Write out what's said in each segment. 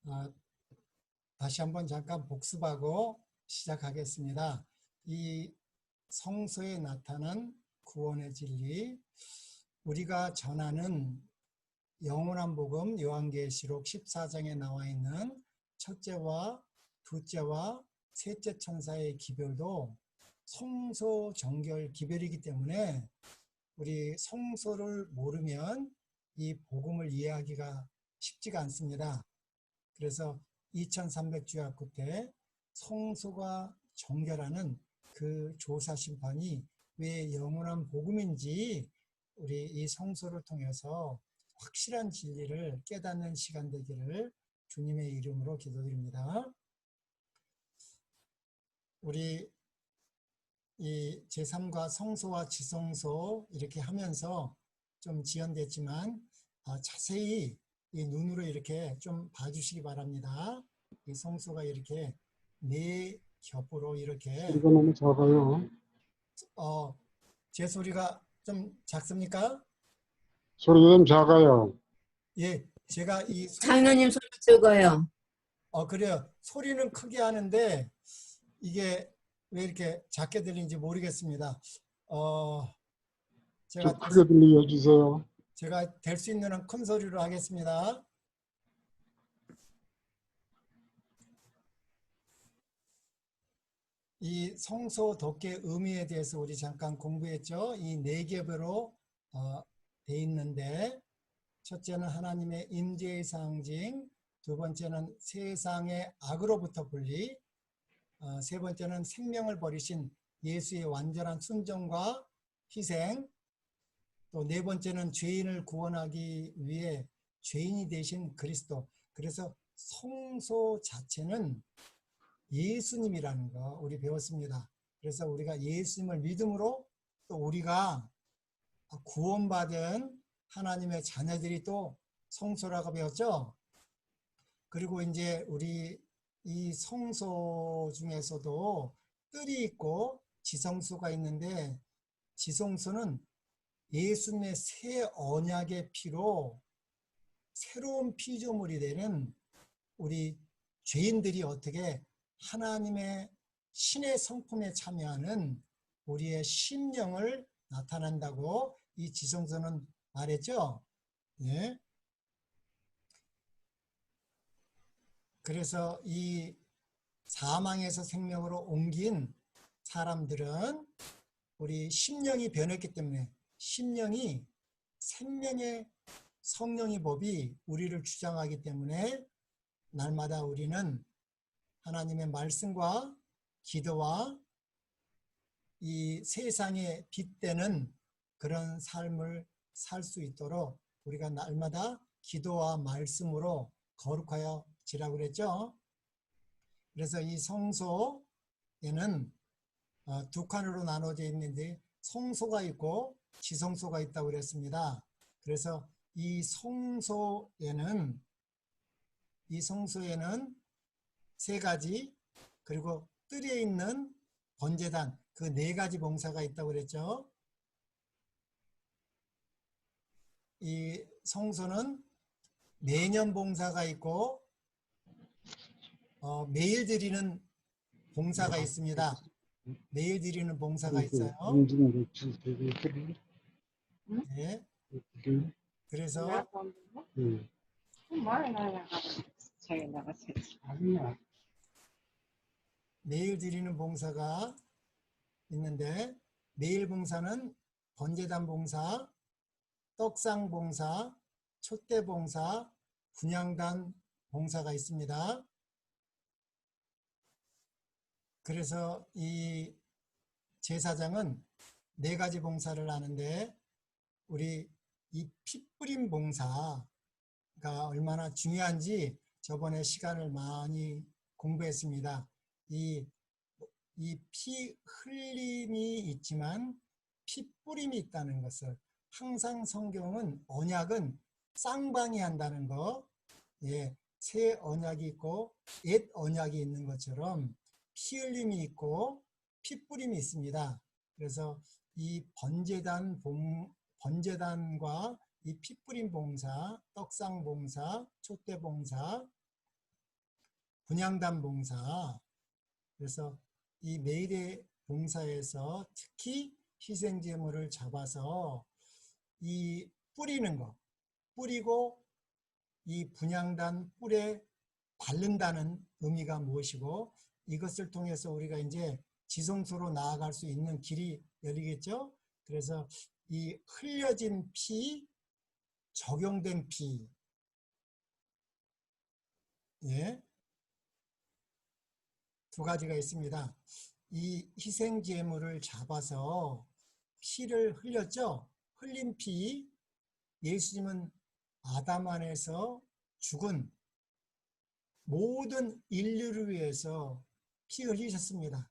어, 다시 한번 잠깐 복습하고 시작하겠습니다. 이 성서에 나타난 구원의 진리, 우리가 전하는 영원한 복음 요한계시록 14장에 나와 있는 첫째와 둘째와 셋째 천사의 기별도 성소 정결 기별이기 때문에 우리 성소를 모르면 이 복음을 이해하기가 쉽지가 않습니다. 그래서 2300주야 끝에 성소가 정결하는 그 조사 심판이 왜 영원한 복음인지 우리 이 성소를 통해서 확실한 진리를 깨닫는 시간 되기를 주님의 이름으로 기도드립니다. 우리 이 제3과 성소와 지성소 이렇게 하면서 좀 지연됐지만 자세히 이 눈으로 이렇게 좀 봐주시기 바랍니다. 이 성소가 이렇게 네 겹으로 이렇게 소리가 너무 작아요. 제 소리가 좀 작습니까? 소리가 좀 작아요. 예, 제가 이 장로님 소리 적어요. 그래요. 소리는 크게 하는데 이게 왜 이렇게 작게 들리는지 모르겠습니다. 좀 크게 들려주세요. 제가 될 수 있는 한 큰 소리로 하겠습니다. 이 성소 덮개의 의미에 대해서 우리 잠깐 공부했죠. 이 네 겹으로 돼 있는데 첫째는 하나님의 임재의 상징, 두 번째는 세상의 악으로부터 분리, 세 번째는 생명을 버리신 예수의 완전한 순종과 희생, 또 네 번째는 죄인을 구원하기 위해 죄인이 되신 그리스도. 그래서 성소 자체는 예수님이라는 거 우리 배웠습니다. 그래서 우리가 예수님을 믿음으로 또 우리가 구원받은 하나님의 자녀들이 또 성소라고 배웠죠. 그리고 이제 우리 이 성소 중에서도 뜰이 있고 지성소가 있는데 지성소는 예수님의 새 언약의 피로 새로운 피조물이 되는 우리 죄인들이 어떻게 하나님의 신의 성품에 참여하는 우리의 심령을 나타난다고 이 지성소는 말했죠. 예. 그래서 이 사망에서 생명으로 옮긴 사람들은 우리 심령이 변했기 때문에 심령이 생명의 성령의 법이 우리를 주장하기 때문에 날마다 우리는 하나님의 말씀과 기도와 이 세상에 빗대는 그런 삶을 살 수 있도록 우리가 날마다 기도와 말씀으로 거룩하여 지라고 그랬죠. 그래서 이 성소에는 두 칸으로 나눠져 있는데 성소가 있고 지성소가 있다고 그랬습니다. 그래서 이 성소에는 세 가지, 그리고 뜰에 있는 번제단 그 네 가지 봉사가 있다고 그랬죠. 이 성소는 매년 봉사가 있고 매일 드리는 봉사가 있습니다. 매일 드리는 봉사가 있어요. 네. 그래서 매일 드리는 봉사가 있는데 매일 봉사는 번제단 봉사, 떡상 봉사, 촛대 봉사, 분향단 봉사가 있습니다. 그래서 이 제사장은 네 가지 봉사를 하는데 우리 이 피 뿌림 봉사가 얼마나 중요한지 저번에 시간을 많이 공부했습니다. 이 피 흘림이 있지만 피 뿌림이 있다는 것을 항상 성경은 언약은 쌍방이 한다는 거, 예, 새 언약이 있고 옛 언약이 있는 것처럼 피 흘림이 있고 피 뿌림이 있습니다. 그래서 이 번제단과 이 피 뿌림 봉사, 떡상 봉사, 촛대 봉사, 분향단 봉사. 그래서 이 매일의 봉사에서 특히 희생제물을 잡아서 이 뿌리는 거, 뿌리고 이 분향단 뿔에 바른다는 의미가 무엇이고, 이것을 통해서 우리가 이제 지성소로 나아갈 수 있는 길이 열리겠죠. 그래서 이 흘려진 피, 적용된 피, 예, 두 가지가 있습니다. 이 희생제물을 잡아서 피를 흘렸죠. 흘린 피, 예수님은 아담 안에서 죽은 모든 인류를 위해서 피 흘리셨습니다.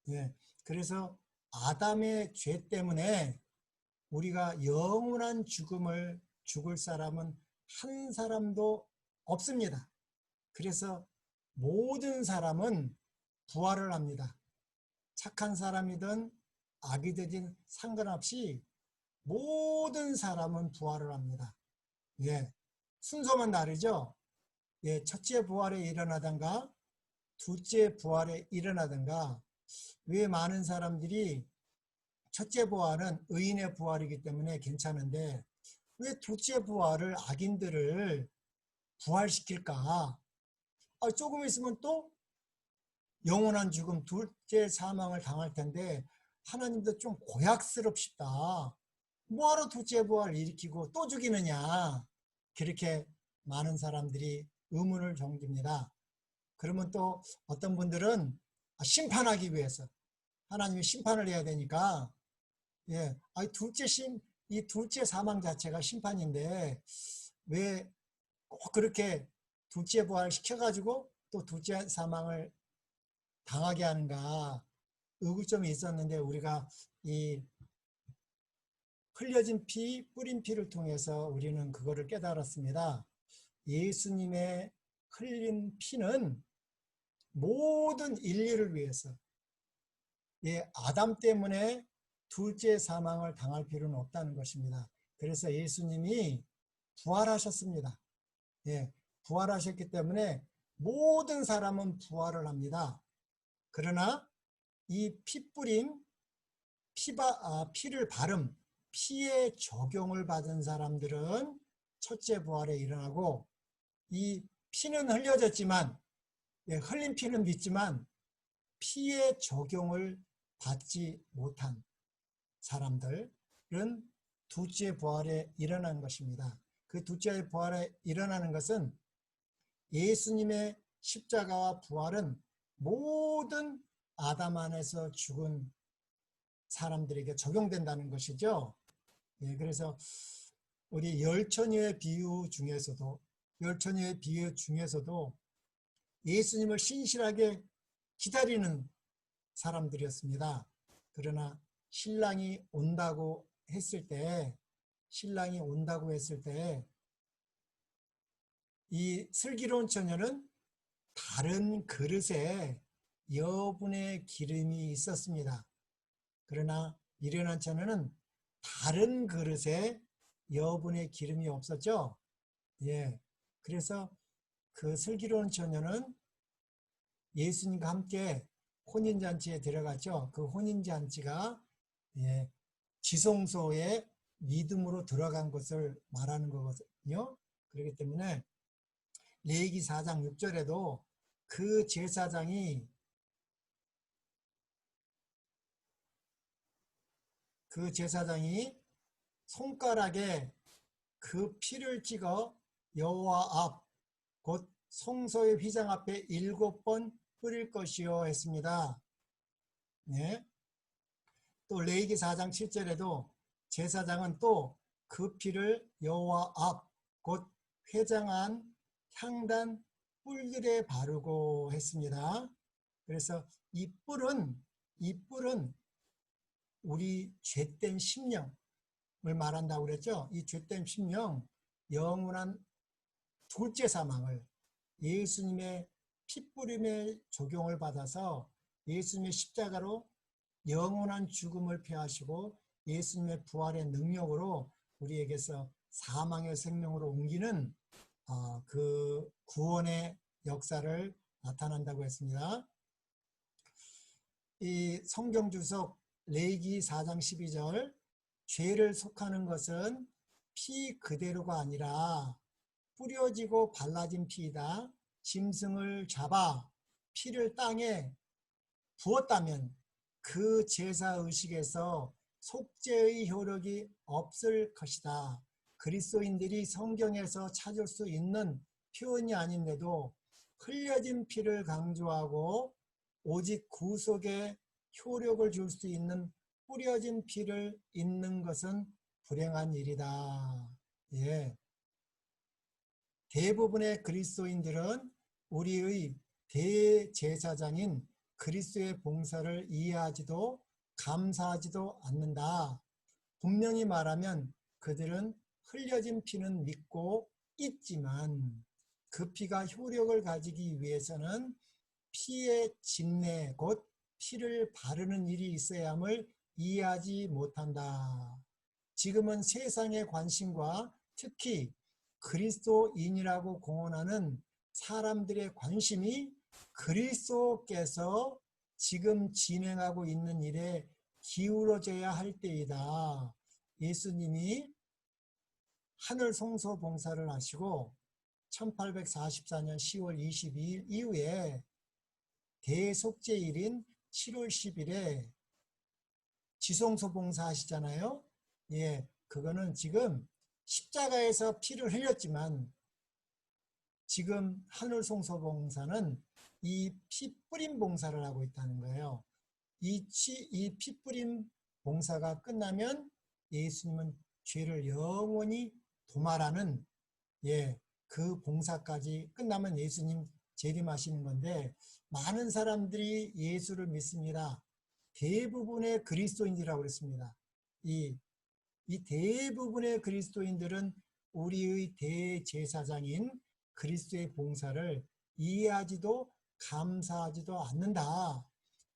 예, 그래서 아담의 죄 때문에 우리가 영원한 죽음을 죽을 사람은 한 사람도 없습니다. 그래서 모든 사람은 부활을 합니다. 착한 사람이든 악이든 상관없이 모든 사람은 부활을 합니다. 예, 순서만 다르죠. 예, 첫째 부활에 일어나든가 둘째 부활에 일어나든가. 왜 많은 사람들이 첫째 부활은 의인의 부활이기 때문에 괜찮은데 왜 둘째 부활을 악인들을 부활시킬까? 조금 있으면 또 영원한 죽음, 둘째 사망을 당할 텐데 하나님도 좀 고약스럽시다. 뭐하러 둘째 부활을 일으키고 또 죽이느냐? 그렇게 많은 사람들이 의문을 정집니다. 그러면 또 어떤 분들은 심판하기 위해서 하나님이 심판을 해야 되니까, 예, 이 둘째 사망 자체가 심판인데 왜 꼭 그렇게 둘째 부활 시켜가지고 또 둘째 사망을 당하게 하는가 의구점이 있었는데, 우리가 이 흘려진 피, 뿌린 피를 통해서 우리는 그거를 깨달았습니다. 예수님의 흘린 피는 모든 인류를 위해서, 예, 아담 때문에 둘째 사망을 당할 필요는 없다는 것입니다. 그래서 예수님이 부활하셨습니다. 예, 부활하셨기 때문에 모든 사람은 부활을 합니다. 그러나 이 피뿌림, 피를 바름, 피의 적용을 받은 사람들은 첫째 부활에 일어나고, 이 피는 흘려졌지만, 예, 흘린 피는 믿지만 피의 적용을 받지 못한 사람들은 둘째 부활에 일어난 것입니다. 그 둘째 부활에 일어나는 것은 예수님의 십자가와 부활은 모든 아담 안에서 죽은 사람들에게 적용된다는 것이죠. 예, 그래서 우리 열처녀의 비유 중에서도 예수님을 신실하게 기다리는 사람들이었습니다. 그러나 신랑이 온다고 했을 때 이 슬기로운 처녀는 다른 그릇에 여분의 기름이 있었습니다. 그러나 미련한 처녀는 다른 그릇에 여분의 기름이 없었죠. 예, 그래서 그 슬기로운 처녀는 예수님과 함께 혼인잔치에 들어갔죠. 그 혼인잔치가, 예, 지성소에 믿음으로 들어간 것을 말하는 거거든요. 그렇기 때문에 레위기 4장 6절에도 그 제사장이 손가락에 그 피를 찍어 여호와 앞, 곧 성소의 휘장 앞에 7번 뿌릴 것이요 했습니다. 네. 또 레위기 4장 7절에도 제사장은 또 그 피를 여호와 앞, 곧 회장 안 향단 뿔들에 바르고 했습니다. 그래서 이 뿔은 우리 죄된 심령을 말한다고 그랬죠. 이 죄된 심령, 영원한 둘째 사망을 예수님의 피뿌림의 적용을 받아서 예수님의 십자가로 영원한 죽음을 피하시고 예수님의 부활의 능력으로 우리에게서 사망의 생명으로 옮기는 그 구원의 역사를 나타난다고 했습니다. 이 성경 주석 레위기 4장 12절 죄를 속하는 것은 피 그대로가 아니라 뿌려지고 발라진 피이다. 짐승을 잡아 피를 땅에 부었다면 그 제사 의식에서 속죄의 효력이 없을 것이다. 그리스도인들이 성경에서 찾을 수 있는 표현이 아닌데도 흘려진 피를 강조하고 오직 구속에 효력을 줄 수 있는 뿌려진 피를 잇는 것은 불행한 일이다. 예. 대부분의 그리스도인들은 우리의 대제사장인 그리스도의 봉사를 이해하지도 감사하지도 않는다. 분명히 말하면 그들은 흘려진 피는 믿고 있지만 그 피가 효력을 가지기 위해서는 피의 진내 곧 피를 바르는 일이 있어야 함을 이해하지 못한다. 지금은 세상의 관심과 특히 그리스도인이라고 공언하는 사람들의 관심이 그리스도께서 지금 진행하고 있는 일에 기울어져야 할 때이다. 예수님이 하늘 성소 봉사를 하시고 1844년 10월 22일 이후에 대속죄일인 7월 10일에 지성소 봉사 하시잖아요. 예, 그거는 지금 십자가에서 피를 흘렸지만 지금 하늘 성소 봉사는 이 피 뿌림 봉사를 하고 있다는 거예요. 이 피 뿌림 봉사가 끝나면 예수님은 죄를 영원히 도말하는 그 봉사까지 끝나면 예수님 재림하시는 건데 많은 사람들이 예수를 믿습니다. 대부분의 그리스도인이라고 그랬습니다. 이 대부분의 그리스도인들은 우리의 대제사장인 그리스도의 봉사를 이해하지도 감사하지도 않는다.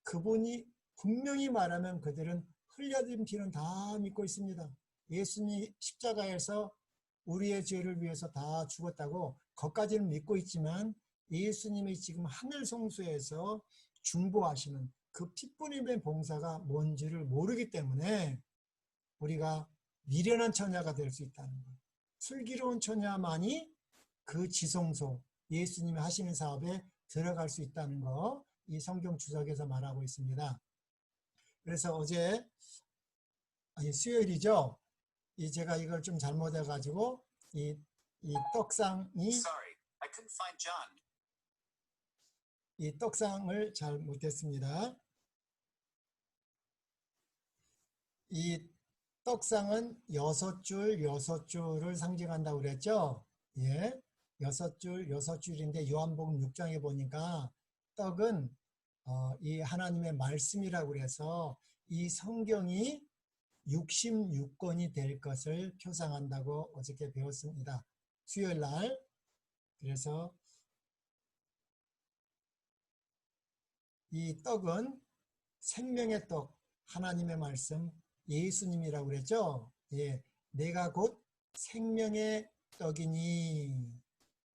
그분이 분명히 말하면 그들은 흘려진 피는 다 믿고 있습니다. 예수님 십자가에서 우리의 죄를 위해서 다 죽었다고 그것까지는 믿고 있지만 예수님이 지금 하늘 성소에서 중보하시는 그 피뿌림의 봉사가 뭔지를 모르기 때문에 우리가 미련한 처녀가 될 수 있다는 거예요. 슬기로운 처녀만이 그 지성소, 예수님이 하시는 사업에 들어갈 수 있다는 거, 이 성경 주석에서 말하고 있습니다. 그래서 어제, 수요일이죠. 제가 이걸 좀 잘못해가지고, 이 떡상이, 이 떡상을 잘 못했습니다. 이 떡상은 6줄을 상징한다고 그랬죠. 예, 6줄인데 요한복음 6장에 보니까 떡은 이 하나님의 말씀이라고 그래서 이 성경이 66권이 될 것을 표상한다고 어저께 배웠습니다. 수요일 날. 그래서 이 떡은 생명의 떡, 하나님의 말씀, 예수님이라고 그랬죠. 예, 내가 곧 생명의 떡이니.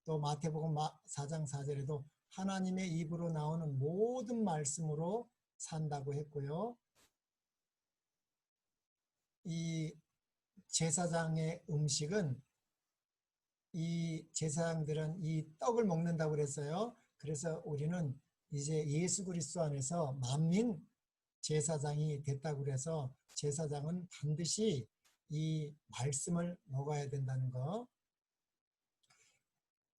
또 마태복음 4장 4절에도 하나님의 입으로 나오는 모든 말씀으로 산다고 했고요. 이 제사장의 음식은 이 제사장들은 이 떡을 먹는다고 그랬어요. 그래서 우리는 이제 예수 그리스도 안에서 만민 제사장이 됐다고 그래서 제사장은 반드시 이 말씀을 먹어야 된다는 거.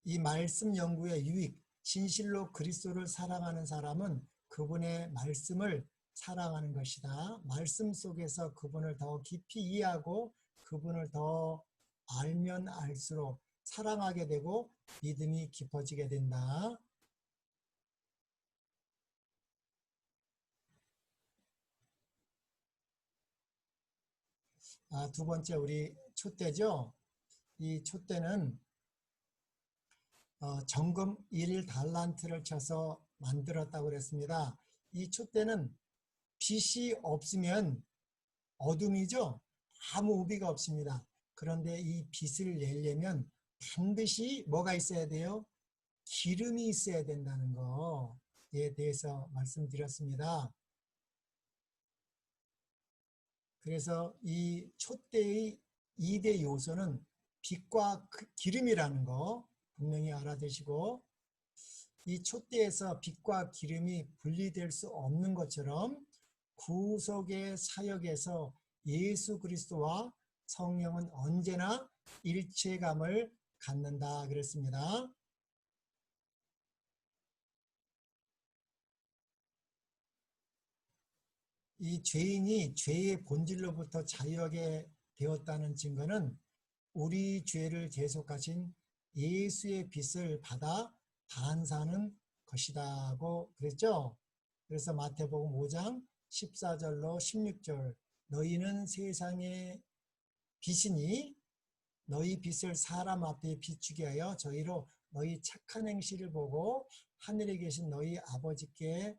이 말씀 연구의 유익, 진실로 그리스도를 사랑하는 사람은 그분의 말씀을 사랑하는 것이다. 말씀 속에서 그분을 더 깊이 이해하고 그분을 더 알면 알수록 사랑하게 되고 믿음이 깊어지게 된다. 두 번째 우리 촛대죠. 이 촛대는 정금 1달란트를 쳐서 만들었다고 그랬습니다. 이 촛대는 빛이 없으면 어둠이죠. 아무 의미가 없습니다. 그런데 이 빛을 내려면 반드시 뭐가 있어야 돼요? 기름이 있어야 된다는 거에 대해서 말씀드렸습니다. 그래서 이 촛대의 2대 요소는 빛과 기름이라는 거 분명히 알아두시고, 이 촛대에서 빛과 기름이 분리될 수 없는 것처럼 구속의 사역에서 예수 그리스도와 성령은 언제나 일체감을 갖는다 그랬습니다. 이 죄인이 죄의 본질로부터 자유하게 되었다는 증거는 우리 죄를 계속하신 예수의 빛을 받아 반사하는 것이다고 그랬죠. 그래서 마태복음 5장 14절로 16절, 너희는 세상의 빛이니 너희 빛을 사람 앞에 비추게 하여 저희로 너희 착한 행실을 보고 하늘에 계신 너희 아버지께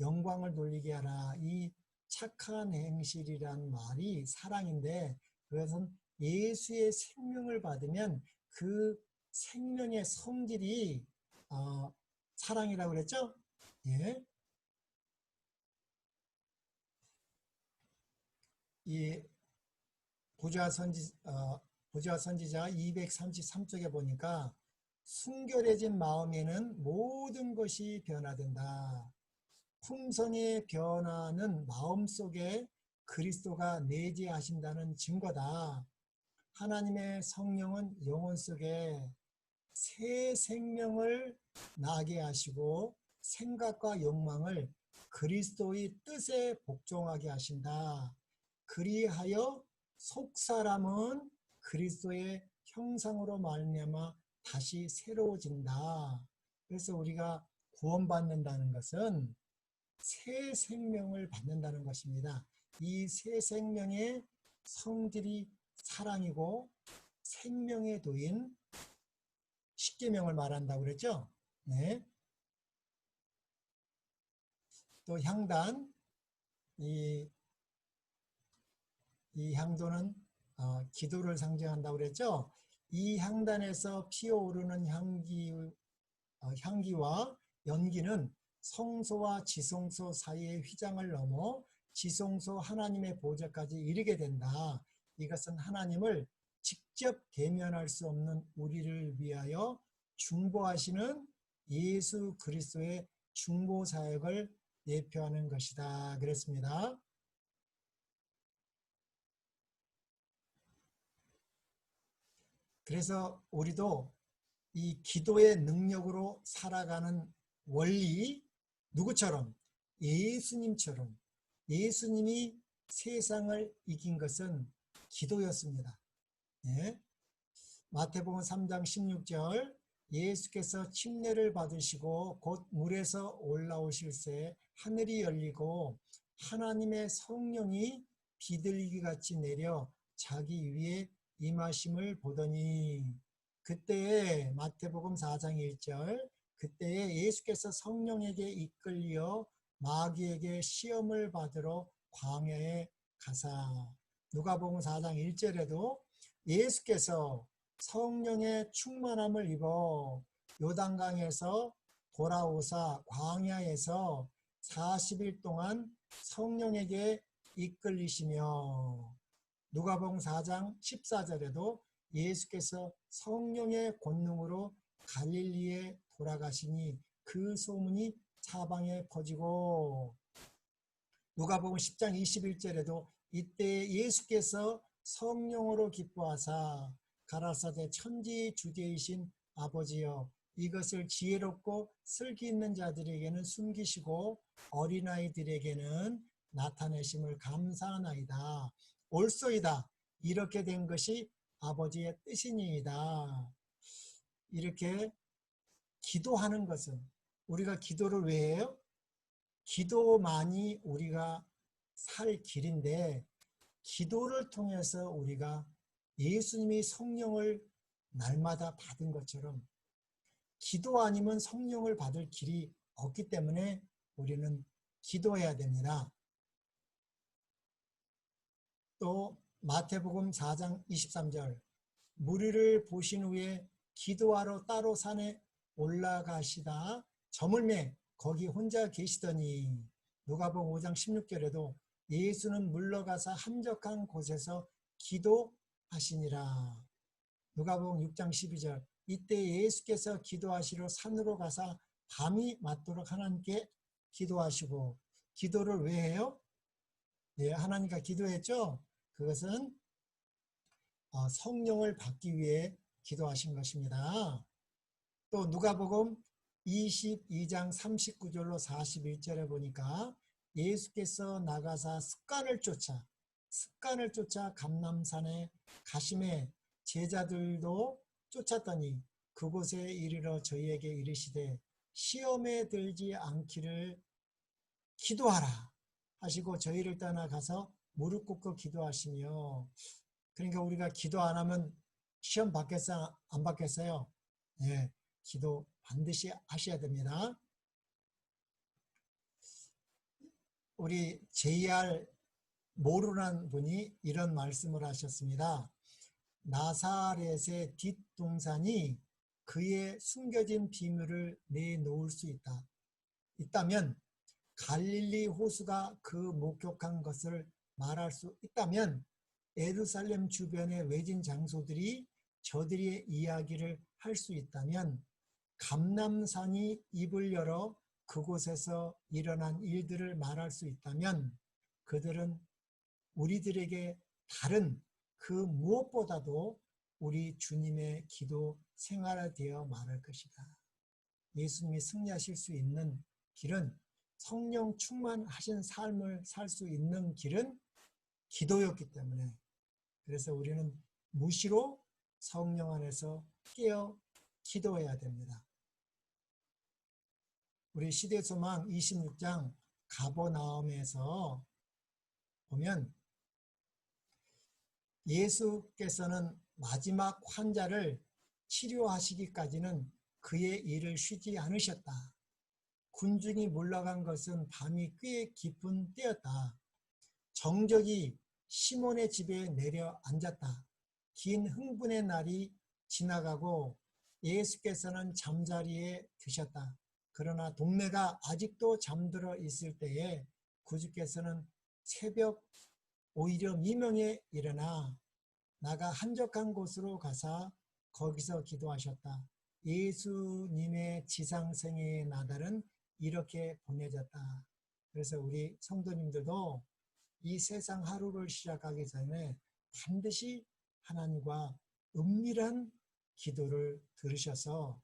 영광을 돌리게 하라. 이 착한 행실이란 말이 사랑인데, 그것은 예수의 생명을 받으면 그 생명의 성질이 사랑이라고 그랬죠? 예. 이 보좌 선지자 233쪽에 보니까 순결해진 마음에는 모든 것이 변화된다. 품성의 변화는 마음속에 그리스도가 내재하신다는 증거다. 하나님의 성령은 영혼 속에 새 생명을 나게 하시고 생각과 욕망을 그리스도의 뜻에 복종하게 하신다. 그리하여 속사람은 그리스도의 형상으로 말미암아 다시 새로워진다. 그래서 우리가 구원받는다는 것은 새 생명을 받는다는 것입니다. 이 새 생명의 성질이 사랑이고 생명의 도인 십계명을 말한다고 그랬죠. 네. 또 향단, 이 향도는 기도를 상징한다고 그랬죠. 이 향단에서 피어오르는 향기와 연기는 성소와 지성소 사이의 휘장을 넘어 지성소 하나님의 보좌까지 이르게 된다. 이것은 하나님을 직접 대면할 수 없는 우리를 위하여 중보하시는 예수 그리스도의 중보 사역을 예표하는 것이다 그랬습니다. 그래서 우리도 이 기도의 능력으로 살아가는 원리, 누구처럼? 예수님처럼. 예수님이 세상을 이긴 것은 기도였습니다. 네. 마태복음 3장 16절, 예수께서 침례를 받으시고 곧 물에서 올라오실새 하늘이 열리고 하나님의 성령이 비둘기 같이 내려 자기 위에 임하심을 보더니, 그때에 마태복음 4장 1절, 그때에 예수께서 성령에게 이끌려 마귀에게 시험을 받으러 광야에 가사. 누가복음 4장 1절에도 예수께서 성령의 충만함을 입어 요단강에서 돌아오사 광야에서 40일 동안 성령에게 이끌리시며, 누가복음 4장 14절에도 예수께서 성령의 권능으로 갈릴리에 돌아가시니 그 소문이 사방에 퍼지고, 누가복음 10장 21절에도 이때 예수께서 성령으로 기뻐하사 가라사대 천지 주제이신 아버지여, 이것을 지혜롭고 슬기 있는 자들에게는 숨기시고 어린아이들에게는 나타내심을 감사하나이다. 옳소이다. 이렇게 된 것이 아버지의 뜻이니이다. 이렇게 기도하는 것은, 우리가 기도를 왜 해요? 기도만이 우리가 살 길인데, 기도를 통해서 우리가 예수님이 성령을 날마다 받은 것처럼 기도 아니면 성령을 받을 길이 없기 때문에 우리는 기도해야 됩니다. 또 마태복음 4장 23절, 무리를 보신 후에 기도하러 따로 산에 올라가시다 저물매 거기 혼자 계시더니 누가복음 5장 16절에도 예수는 물러가서 한적한 곳에서 기도하시니라. 누가복음 6장 12절 이때 예수께서 기도하시러 산으로 가사 밤이 맞도록 하나님께 기도하시고 기도를 왜 해요? 예, 하나님과 기도했죠. 그것은 성령을 받기 위해 기도하신 것입니다. 또 누가복음 22장 39절로 41절에 보니까 예수께서 나가사 습관을 쫓아 감람산에 가심에 제자들도 쫓았더니 그곳에 이르러 저희에게 이르시되 시험에 들지 않기를 기도하라 하시고 저희를 떠나가서 무릎 꿇고 기도하시며 그러니까 우리가 기도 안 하면 시험 받겠어요? 안 받겠어요? 예, 기도 반드시 하셔야 됩니다. 우리 JR 모르라는 분이 이런 말씀을 하셨습니다. 나사렛의 뒷동산이 그의 숨겨진 비밀을 내놓을 수 있다면 갈릴리 호수가 그 목격한 것을 말할 수 있다면 예루살렘 주변의 외진 장소들이 저들의 이야기를 할 수 있다면 감람산이 입을 열어 그곳에서 일어난 일들을 말할 수 있다면 그들은 우리들에게 다른 그 무엇보다도 우리 주님의 기도 생활에 되어 말할 것이다. 예수님이 승리하실 수 있는 길은 성령 충만하신 삶을 살 수 있는 길은 기도였기 때문에 그래서 우리는 무시로 성령 안에서 깨어 기도해야 됩니다. 우리 시대소망 26장 가버나움에서 보면 예수께서는 마지막 환자를 치료하시기까지는 그의 일을 쉬지 않으셨다. 군중이 물러간 것은 밤이 꽤 깊은 때였다. 정적이 시몬의 집에 내려 앉았다. 긴 흥분의 날이 지나가고 예수께서는 잠자리에 드셨다. 그러나 동네가 아직도 잠들어 있을 때에 구주께서는 새벽 오히려 미명에 일어나 나가 한적한 곳으로 가사 거기서 기도하셨다. 예수님의 지상생애의 나달은 이렇게 보내졌다. 그래서 우리 성도님들도 이 세상 하루를 시작하기 전에 반드시 하나님과 은밀한 기도를 들으셔서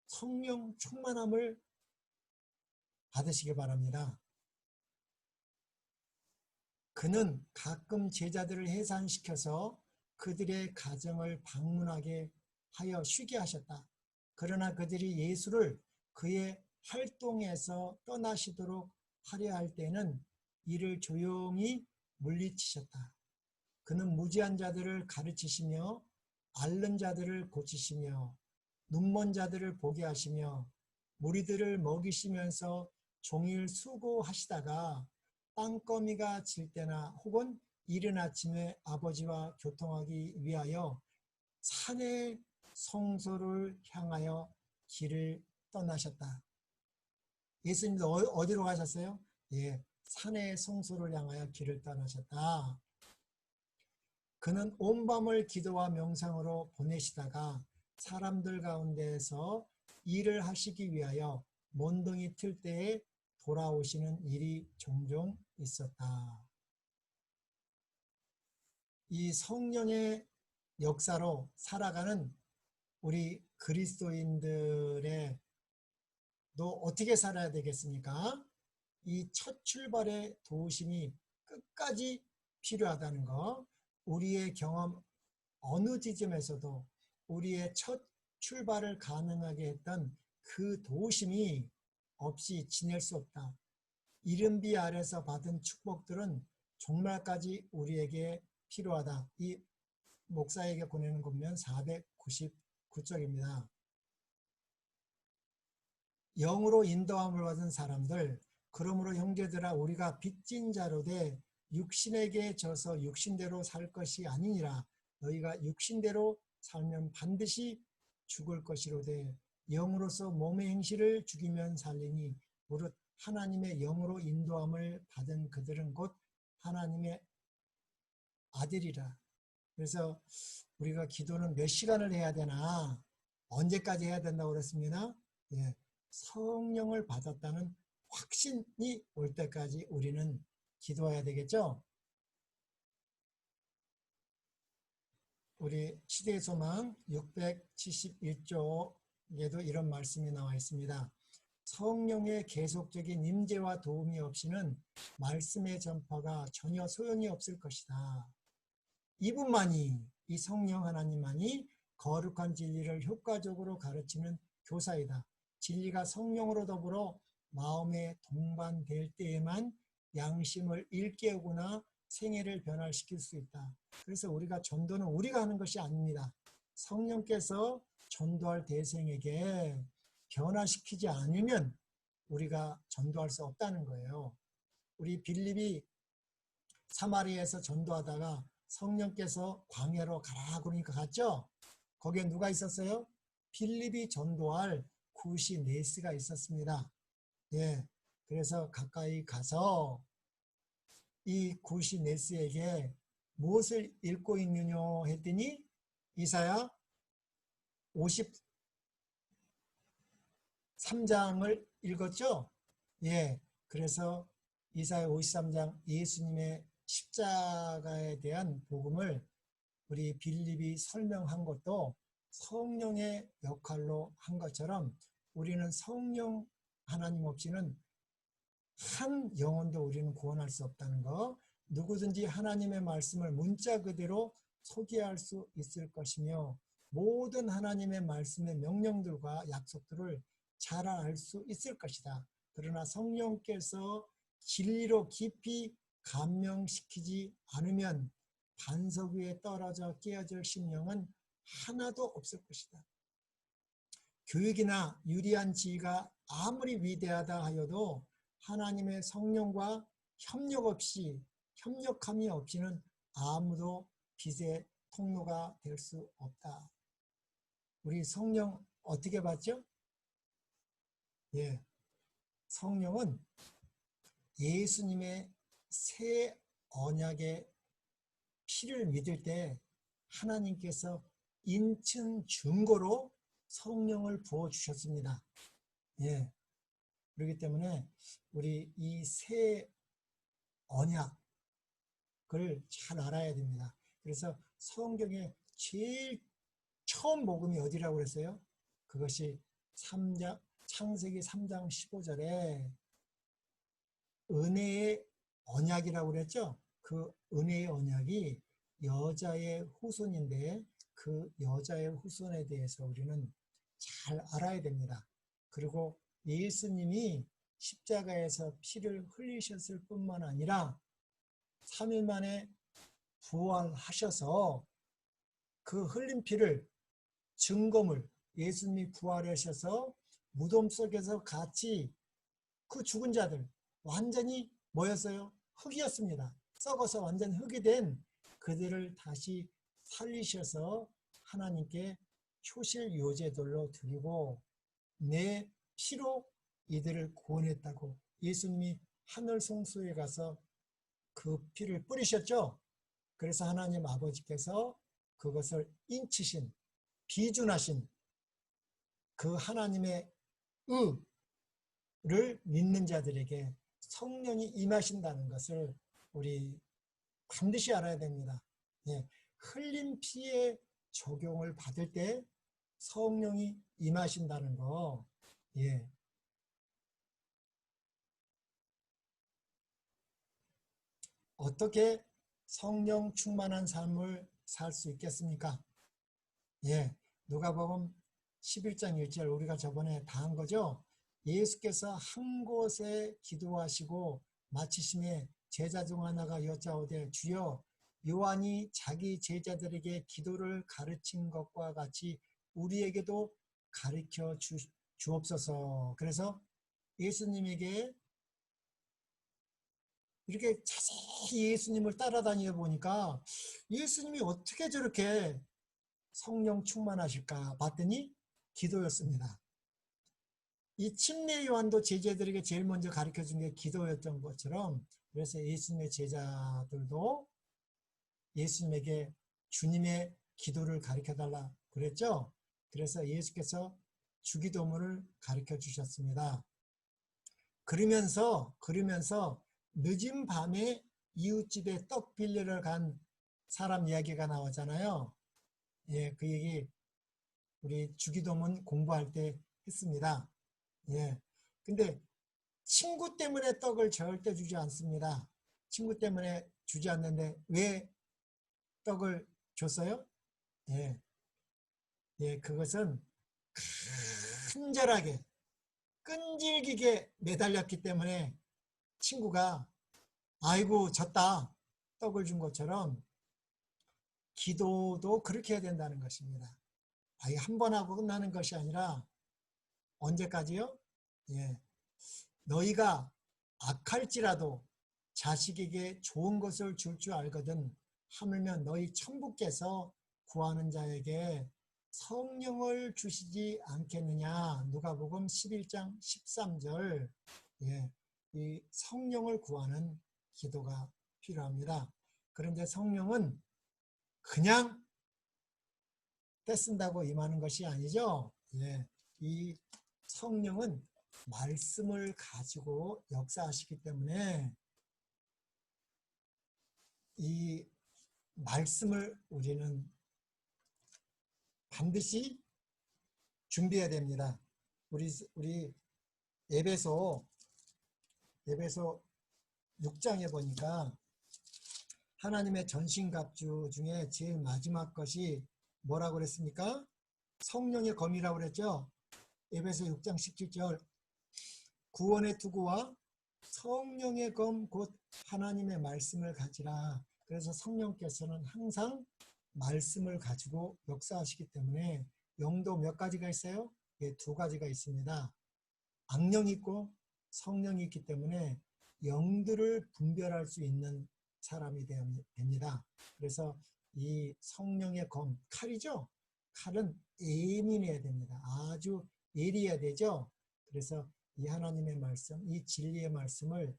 성령 충만함을 받으시기 바랍니다. 그는 가끔 제자들을 해산시켜서 그들의 가정을 방문하게 하여 쉬게 하셨다. 그러나 그들이 예수를 그의 활동에서 떠나시도록 하려 할 때는 이를 조용히 물리치셨다. 그는 무지한 자들을 가르치시며 앓는 자들을 고치시며 눈먼 자들을 보게 하시며 무리들을 먹이시면서 종일 수고하시다가 땅거미가 질 때나 혹은 이른 아침에 아버지와 교통하기 위하여 산의 성소를 향하여 길을 떠나셨다. 예수님도 어디로 가셨어요? 예, 산의 성소를 향하여 길을 떠나셨다. 그는 온 밤을 기도와 명상으로 보내시다가 사람들 가운데에서 일을 하시기 위하여 몬둥이 틀 때에 돌아오시는 일이 종종 있었다. 이 성령의 역사로 살아가는 우리 그리스도인들의 또 어떻게 살아야 되겠습니까? 이 첫 출발의 도우심이 끝까지 필요하다는 거, 우리의 경험 어느 지점에서도 우리의 첫 출발을 가능하게 했던 그 도우심이 없이 지낼 수 없다. 이른비 아래서 받은 축복들은 종말까지 우리에게 필요하다. 이 목사에게 보내는 것면 499쪽입니다. 영으로 인도함을 받은 사람들, 그러므로 형제들아 우리가 빚진 자로 돼 육신에게 져서 육신대로 살 것이 아니니라. 너희가 육신대로 살면 반드시 죽을 것이로되 영으로서 몸의 행실을 죽이면 살리니 무릇 하나님의 영으로 인도함을 받은 그들은 곧 하나님의 아들이라. 그래서 우리가 기도는 몇 시간을 해야 되나, 언제까지 해야 된다고 그랬습니다. 예, 성령을 받았다는 확신이 올 때까지 우리는 기도해야 되겠죠. 우리 시대의 소망 671쪽에도 이런 말씀이 나와 있습니다. 성령의 계속적인 임재와 도움이 없이는 말씀의 전파가 전혀 소용이 없을 것이다. 이분만이, 이 성령 하나님만이 거룩한 진리를 효과적으로 가르치는 교사이다. 진리가 성령으로 더불어 마음에 동반될 때에만 양심을 일깨우거나 생애를 변화시킬 수 있다. 그래서 우리가 전도는 우리가 하는 것이 아닙니다. 성령께서 전도할 대생에게 변화시키지 않으면 우리가 전도할 수 없다는 거예요. 우리 빌립이 사마리아에서 전도하다가 성령께서 광야로 가라 그러니까 갔죠. 거기에 누가 있었어요? 빌립이 전도할 구시 네스가 있었습니다. 예, 그래서 가까이 가서 이 구시 네스에게 무엇을 읽고 있느냐 했더니 이사야 53장을 읽었죠. 예, 그래서 이사야 53장 예수님의 십자가에 대한 복음을 우리 빌립이 설명한 것도 성령의 역할로 한 것처럼 우리는 성령 하나님 없이는 한 영혼도 우리는 구원할 수 없다는 거, 누구든지 하나님의 말씀을 문자 그대로 소개할 수 있을 것이며 모든 하나님의 말씀의 명령들과 약속들을 잘 알 수 있을 것이다. 그러나 성령께서 진리로 깊이 감명시키지 않으면 반석 위에 떨어져 깨어질 심령은 하나도 없을 것이다. 교육이나 유리한 지위가 아무리 위대하다 하여도 하나님의 성령과 협력함이 없이는 아무도 빛의 통로가 될 수 없다. 우리 성령 어떻게 봤죠? 예, 성령은 예수님의 새 언약의 피를 믿을 때 하나님께서 인친 증거로 성령을 부어주셨습니다. 예, 그렇기 때문에 우리 이 새 언약을 잘 알아야 됩니다. 그래서 성경의 제일 처음 복음이 어디라고 그랬어요? 그것이 창세기 3장 15절에 은혜의 언약이라고 그랬죠? 그 은혜의 언약이 여자의 후손인데 그 여자의 후손에 대해서 우리는 잘 알아야 됩니다. 그리고 예수님이 십자가에서 피를 흘리셨을 뿐만 아니라 3일 만에 부활하셔서 그 흘린 피를 증거물, 예수님이 부활하셔서 무덤 속에서 같이 그 죽은 자들 완전히 뭐였어요? 흙이었습니다. 썩어서 완전 흙이 된 그들을 다시 살리셔서 하나님께 효실 요제들로 드리고 내 피로 이들을 구원했다고 예수님이 하늘 성소에 가서 그 피를 뿌리셨죠. 그래서 하나님 아버지께서 그것을 인치신 비준하신 그 하나님의 의를 믿는 자들에게 성령이 임하신다는 것을 우리 반드시 알아야 됩니다. 예, 흘린 피의 적용을 받을 때 성령이 임하신다는 거, 예. 어떻게 성령 충만한 삶을 살 수 있겠습니까? 예, 누가복음 11장 1절 우리가 저번에 다 한 거죠. 예수께서 한 곳에 기도하시고 마치심에 제자 중 하나가 여짜오되 주여 요한이 자기 제자들에게 기도를 가르친 것과 같이 우리에게도 가르쳐 주옵소서. 그래서 예수님에게 이렇게 자세히 예수님을 따라다니다 보니까 예수님이 어떻게 저렇게 성령 충만하실까 봤더니 기도였습니다. 이 침례 요한도 제자들에게 제일 먼저 가르쳐 준 게 기도였던 것처럼, 그래서 예수님의 제자들도 예수님에게 주님의 기도를 가르쳐 달라 그랬죠. 그래서 예수께서 주기도문을 가르쳐 주셨습니다. 그러면서 늦은 밤에 이웃집에 떡 빌리러 간 사람 이야기가 나오잖아요. 예, 그 얘기 우리 주기도문 공부할 때 했습니다. 예. 근데 친구 때문에 떡을 절대 주지 않습니다. 친구 때문에 주지 않는데 왜 떡을 줬어요? 예. 예, 그것은 간절하게 끈질기게 매달렸기 때문에 친구가 아이고 졌다 떡을 준 것처럼 기도도 그렇게 해야 된다는 것입니다. 아예 한 번 하고 끝나는 것이 아니라 언제까지요? 예. 너희가 악할지라도 자식에게 좋은 것을 줄 줄 알거든 하물며 너희 천부께서 구하는 자에게 성령을 주시지 않겠느냐. 누가복음 11장 13절. 예, 이 성령을 구하는 기도가 필요합니다. 그런데 성령은 그냥 떼쓴다고 임하는 것이 아니죠. 예, 이 성령은 말씀을 가지고 역사하시기 때문에 이 말씀을 우리는 반드시 준비해야 됩니다. 우리 에베소 6장에 보니까 하나님의 전신갑주 중에 제일 마지막 것이 뭐라고 그랬습니까? 성령의 검이라고 그랬죠. 에베소 6장 17절 구원의 투구와 성령의 검 곧 하나님의 말씀을 가지라. 그래서 성령께서는 항상 말씀을 가지고 역사하시기 때문에 영도 몇 가지가 있어요? 예, 두 가지가 있습니다. 악령이 있고 성령이 있기 때문에 영들을 분별할 수 있는 사람이 됩니다. 그래서 이 성령의 검, 칼이죠? 칼은 예민해야 됩니다. 아주 예리해야 되죠? 그래서 이 하나님의 말씀, 이 진리의 말씀을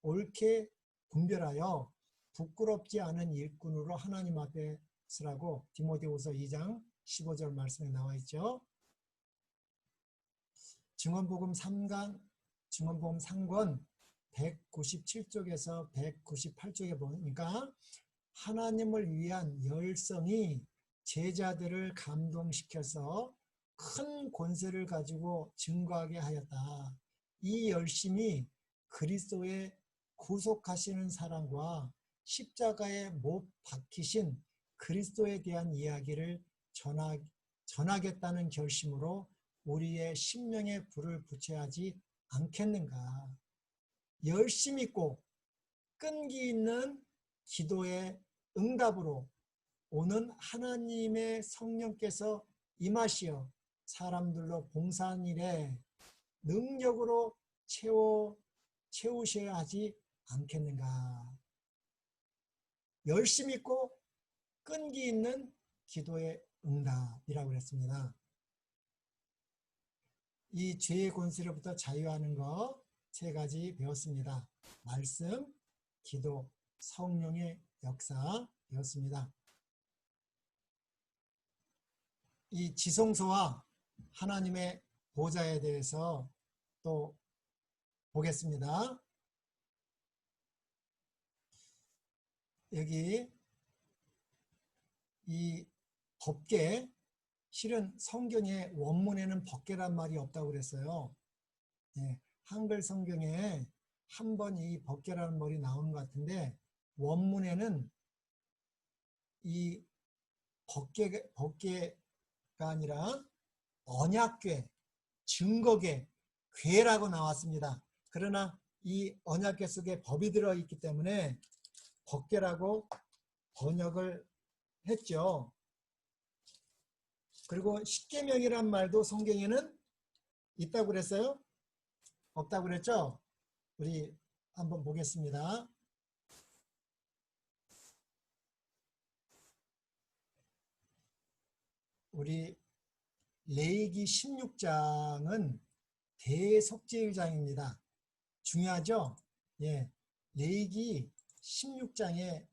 옳게 분별하여 부끄럽지 않은 일꾼으로 하나님 앞에 서라고 디모데후서 2장 15절 말씀에 나와 있죠. 증언복음 3권 197쪽에서 198쪽에 보니까 하나님을 위한 열성이 제자들을 감동시켜서 큰 권세를 가지고 증거하게 하였다. 이 열심이 그리스도의 구속하시는 사랑과 십자가에 못 박히신 그리스도에 대한 이야기를 전하겠다는 결심으로 우리의 심령에 불을 붙여야 하지 않겠는가. 열심 있고 끈기 있는 기도의 응답으로 오는 하나님의 성령께서 임하시어 사람들로 봉사한 일에 능력으로 채우셔야 하지 않겠는가. 열심 있고 끈기 있는 기도의 응답이라고 그랬습니다. 이 죄의 권세로부터 자유하는 것 세 가지 배웠습니다. 말씀, 기도, 성령의 역사 배웠습니다. 이 지성소와 하나님의 보좌에 대해서 또 보겠습니다. 여기 이 법계, 실은 성경의 원문에는 법계란 말이 없다고 그랬어요. 예, 한글 성경에 한 번 이 법계라는 말이 나오는 것 같은데 원문에는 이 법계가 아니라 언약궤, 증거궤, 궤라고 나왔습니다. 그러나 이 언약궤 속에 법이 들어있기 때문에 법궤라고 번역을 했죠. 그리고 십계명이란 말도 성경에는 있다고 그랬어요? 없다고 그랬죠? 우리 한번 보겠습니다. 우리 레위기 16장은 대속죄의장입니다. 중요하죠? 예. 레위기 16장에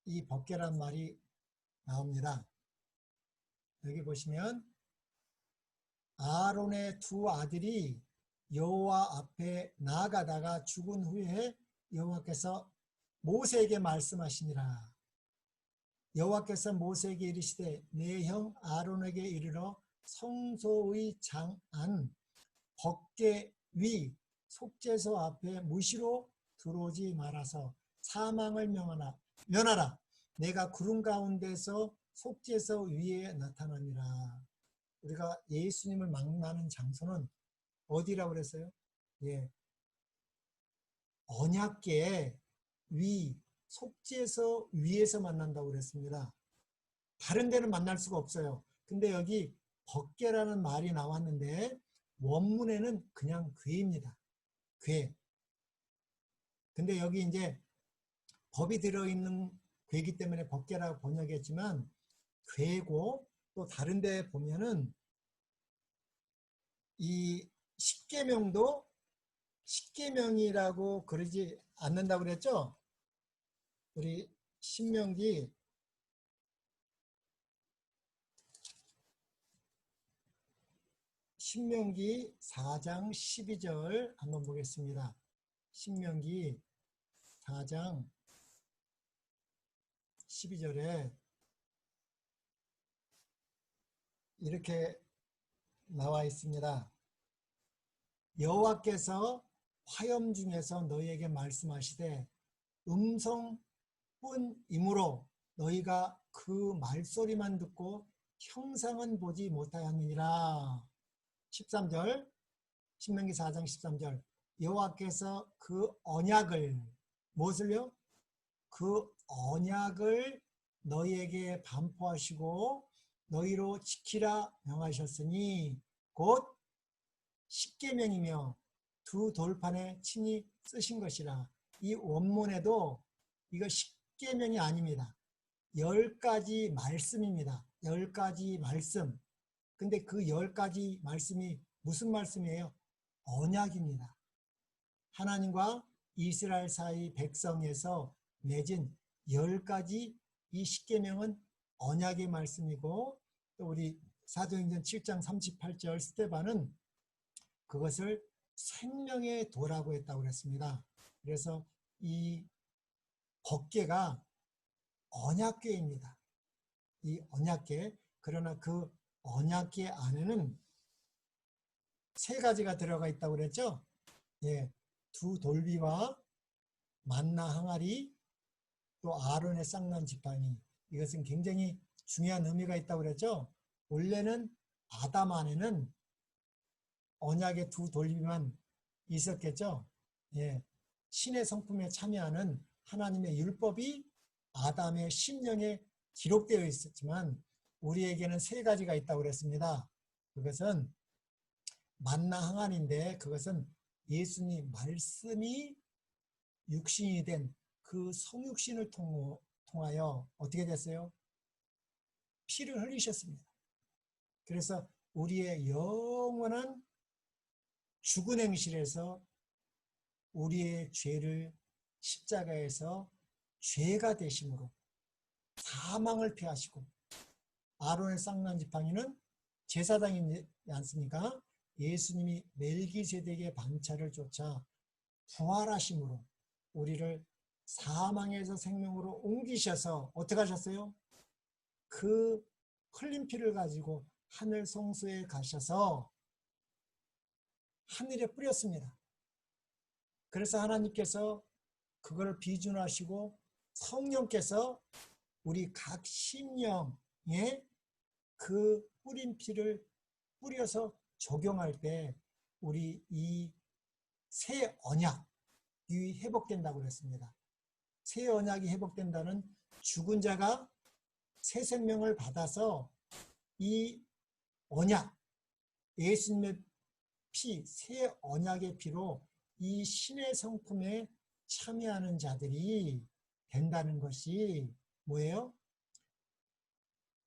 이 법궤란 말이 나옵니다. 여기 보시면 아론의 두 아들이 여호와 앞에 나아가다가 죽은 후에 여호와께서 모세에게 말씀하시니라. 여호와께서 모세에게 이르시되 내 형 아론에게 이르러 성소의 장안 법궤 위 속죄소 앞에 무시로 들어오지 말아서 사망을 면하라. 내가 구름 가운데서 속죄소 위에 나타나니라. 우리가 예수님을 만나는 장소는 어디라고 그랬어요? 예, 언약궤 위 속죄소 위에서 만난다고 그랬습니다. 다른 데는 만날 수가 없어요. 근데 여기 법궤라는 말이 나왔는데 원문에는 그냥 궤입니다. 궤. 근데 여기 이제 법이 들어있는 궤이기 때문에 법궤라고 번역했지만 궤고 또 다른 데 보면은 이 십계명도 십계명이라고 그러지 않는다고 그랬죠? 우리 신명기 4장 12절 한번 보겠습니다. 신명기 4장 12절에 이렇게 나와 있습니다. 여호와께서 화염 중에서 너희에게 말씀하시되 음성뿐이므로 너희가 그 말소리만 듣고 형상은 보지 못하였느니라. 13절 신명기 4장 13절 여호와께서 그 언약을 무엇을요? 그 언약을 너희에게 반포하시고 너희로 지키라 명하셨으니 곧 십계명이며 두 돌판에 친히 쓰신 것이라. 이 원문에도 이거 십계명이 아닙니다. 10가지 말씀입니다. 10가지 말씀. 근데 그 10가지 말씀이 무슨 말씀이에요? 언약입니다. 하나님과 이스라엘 사이 백성에서 맺은 10가지 이 십계명은 언약의 말씀이고 또 우리 사도행전 7장 38절 스데반은 그것을 생명의 도라고 했다고 그랬습니다. 그래서 이 법궤가 언약궤입니다. 이 언약궤. 그러나 그 언약궤 안에는 3가지가 들어가 있다고 그랬죠? 예, 두 돌비와 만나 항아리, 또 아론의 쌍난 지팡이. 이것은 굉장히 중요한 의미가 있다고 그랬죠? 원래는 아담 안에는 언약의 두 돌비만 있었겠죠? 예, 신의 성품에 참여하는 하나님의 율법이 아담의 심령에 기록되어 있었지만 우리에게는 3가지가 있다고 그랬습니다. 그것은 만나 항아리인데 그것은 예수님 말씀이 육신이 된 그 성육신을 통하여 어떻게 됐어요? 피를 흘리셨습니다. 그래서 우리의 영원한 죽은 행실에서 우리의 죄를 십자가에서 죄가 되심으로 사망을 피하시고 아론의 쌍난 지팡이는 제사장이지 않습니까? 예수님이 멜기세덱의 반차를 쫓아 부활하심으로 우리를 사망에서 생명으로 옮기셔서 어떻게 하셨어요? 그 흘린 피를 가지고 하늘 성소에 가셔서 하늘에 뿌렸습니다. 그래서 하나님께서 그걸 비준하시고 성령께서 우리 각 심령에 그 뿌린 피를 뿌려서 적용할 때 우리 이 새 언약이 회복된다고 그랬습니다. 새 언약이 회복된다는 죽은 자가 새 생명을 받아서 이 언약, 예수님의 피, 새 언약의 피로 이 신의 성품에 참여하는 자들이 된다는 것이 뭐예요?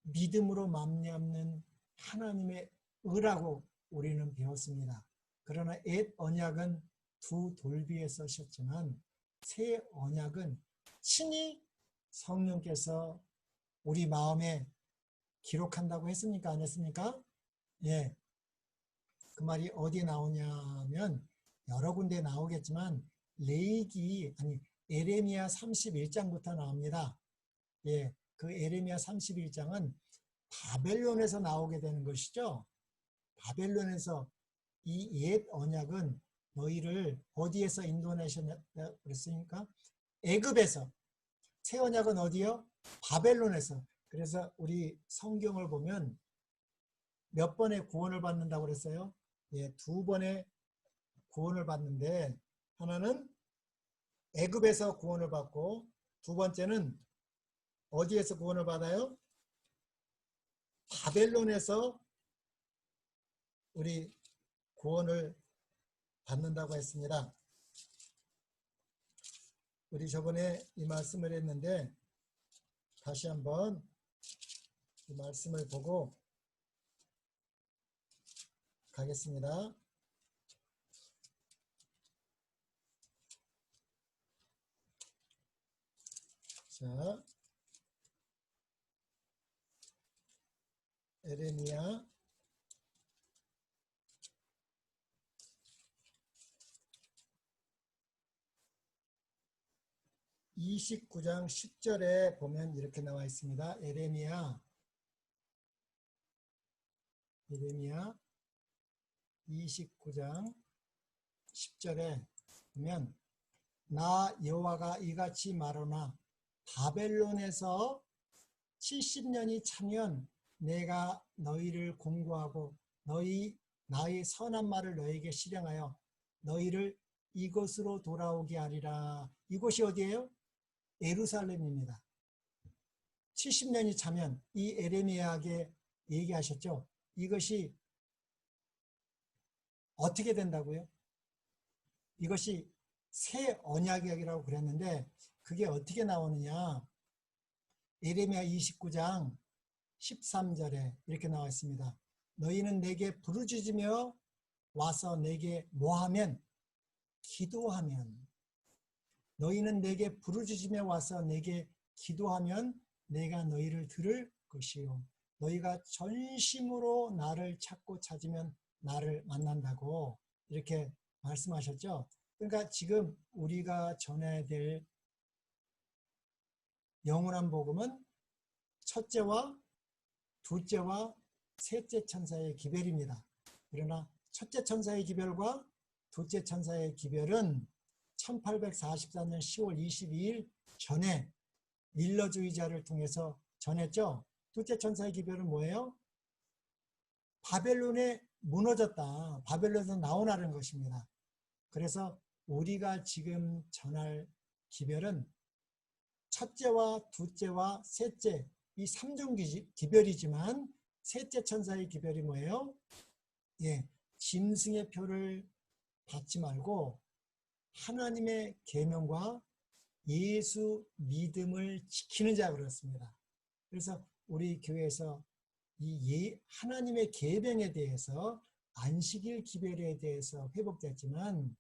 믿음으로 말미암는 하나님의 의라고 우리는 배웠습니다. 그러나 옛 언약은 두 돌비에 쓰셨지만 새 언약은 친히 성령께서 우리 마음에 기록한다고 했습니까? 안 했습니까? 예. 그 말이 어디에 나오냐면 여러 군데 나오겠지만 에레미야 31장부터 나옵니다. 예. 그 에레미야 31장은 바벨론에서 나오게 되는 것이죠. 바벨론에서 이 옛 언약은 너희를 어디에서 인도내셨냐고 그랬으니까 애굽에서. 새 언약은 어디요? 바벨론에서. 그래서 우리 성경을 보면 몇 번의 구원을 받는다고 그랬어요? 예, 두 번의 구원을 받는데 하나는 애굽에서 구원을 받고 두 번째는 어디에서 구원을 받아요? 바벨론에서 우리 구원을 받는다고 했습니다. 우리 저번에 이 말씀을 했는데 다시 한번 이 말씀을 보고 가겠습니다. 자, 에레미야 29장 10절에 보면 이렇게 나와 있습니다. 에레미야 29장 10절에 보면 나 여호와가 이같이 말하노라 바벨론에서 70년이 차면 내가 너희를 공고하고 나의 선한 말을 너희에게 실행하여 너희를 이곳으로 돌아오게 하리라. 이곳이 어디예요? 예루살렘입니다. 70년이 차면 이 에레미야에게 얘기하셨죠. 이것이 어떻게 된다고요? 이것이 새 언약이라고 그랬는데 그게 어떻게 나오느냐? 에레미야 29장 13절에 이렇게 나와 있습니다. 너희는 내게 부르짖으며 와서 내게 뭐하면? 기도하면. 너희는 내게 부르짖으며 와서 내게 기도하면 내가 너희를 들을 것이요. 너희가 전심으로 나를 찾고 찾으면 나를 만난다고 이렇게 말씀하셨죠. 그러니까 지금 우리가 전해야 될 영원한 복음은 첫째와 둘째와 셋째 천사의 기별입니다. 그러나 첫째 천사의 기별과 둘째 천사의 기별은 1844년 10월 22일 전에 밀러주의자를 통해서 전했죠. 둘째 천사의 기별은 뭐예요? 바벨론에 무너졌다. 바벨론에서 나오라는 것입니다. 그래서 우리가 지금 전할 기별은 첫째와 둘째와 셋째 이 3종 기별이지만 셋째 천사의 기별이 뭐예요? 예, 짐승의 표를 받지 말고 하나님의 계명과 예수 믿음을 지키는 자 그렇습니다. 그래서 우리 교회에서 이 하나님의 계명에 대해서 안식일 기별에 대해서 회복됐지만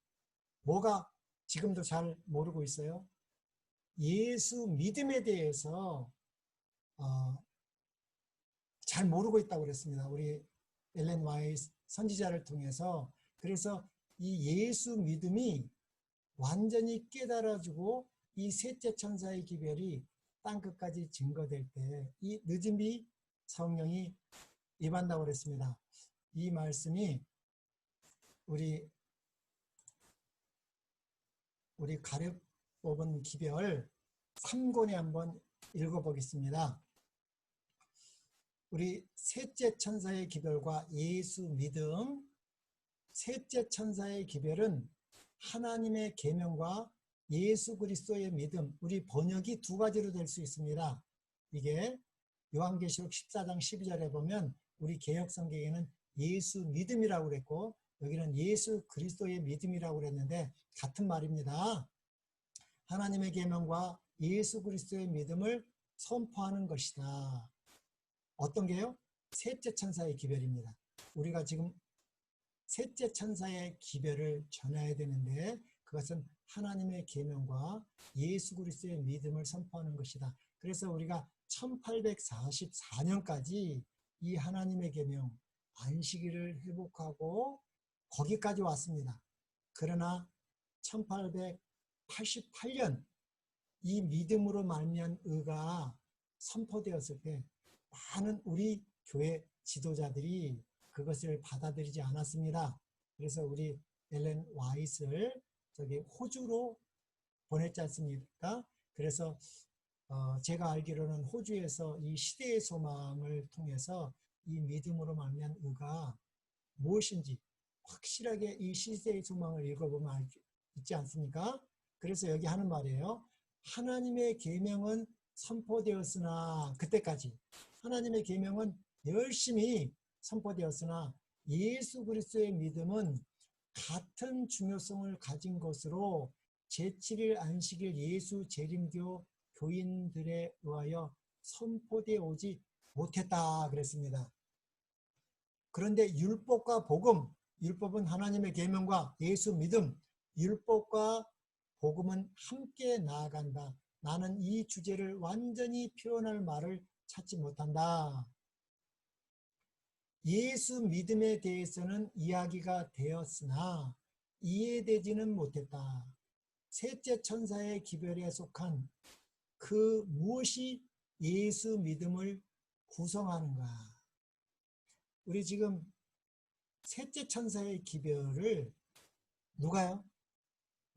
뭐가 지금도 잘 모르고 있어요? 예수 믿음에 대해서 잘 모르고 있다고 그랬습니다. 우리 엘렌 와이트 선지자를 통해서. 그래서 이 예수 믿음이 완전히 깨달아지고 이 셋째 천사의 기별이 땅끝까지 증거될 때 이 늦음이 성령이 임한다고 그랬습니다. 이 말씀이 우리 가려 뽑은 기별 3권에 한번 읽어보겠습니다. 우리 셋째 천사의 기별과 예수 믿음. 셋째 천사의 기별은 하나님의 계명과 예수 그리스도의 믿음. 우리 번역이 두 가지로 될 수 있습니다. 이게 요한계시록 14장 12절에 보면 우리 개역성경에는 예수 믿음이라고 그랬고 여기는 예수 그리스도의 믿음이라고 그랬는데 같은 말입니다. 하나님의 계명과 예수 그리스도의 믿음을 선포하는 것이다. 어떤 게요? 셋째 천사의 기별입니다. 우리가 지금 셋째 천사의 기별을 전해야 되는데 그것은 하나님의 계명과 예수 그리스도의 믿음을 선포하는 것이다. 그래서 우리가 1844년까지 이 하나님의 계명 안식일을 회복하고 거기까지 왔습니다. 그러나 1888년 이 믿음으로 말미암은 의가 선포되었을 때 많은 우리 교회 지도자들이 그것을 받아들이지 않았습니다. 그래서 우리 엘렌 와이트를 저기 호주로 보냈지 않습니까? 그래서 제가 알기로는 호주에서 이 시대의 소망을 통해서 이 믿음으로 말미암은 의가 무엇인지 확실하게 이 시대의 소망을 읽어보면 있지 않습니까? 그래서 여기 하는 말이에요. 하나님의 계명은 선포되었으나 그때까지 하나님의 계명은 열심히 선포되었으나 예수 그리스도의 믿음은 같은 중요성을 가진 것으로 제7일 안식일 예수 재림교 교인들에 의하여 선포되어 오지 못했다 그랬습니다. 그런데 율법과 복음, 율법은 하나님의 계명과 예수 믿음, 율법과 복음은 함께 나아간다. 나는 이 주제를 완전히 표현할 말을 찾지 못한다. 예수 믿음에 대해서는 이야기가 되었으나 이해되지는 못했다. 셋째 천사의 기별에 속한 그 무엇이 예수 믿음을 구성하는가. 우리 지금 셋째 천사의 기별을 누가요?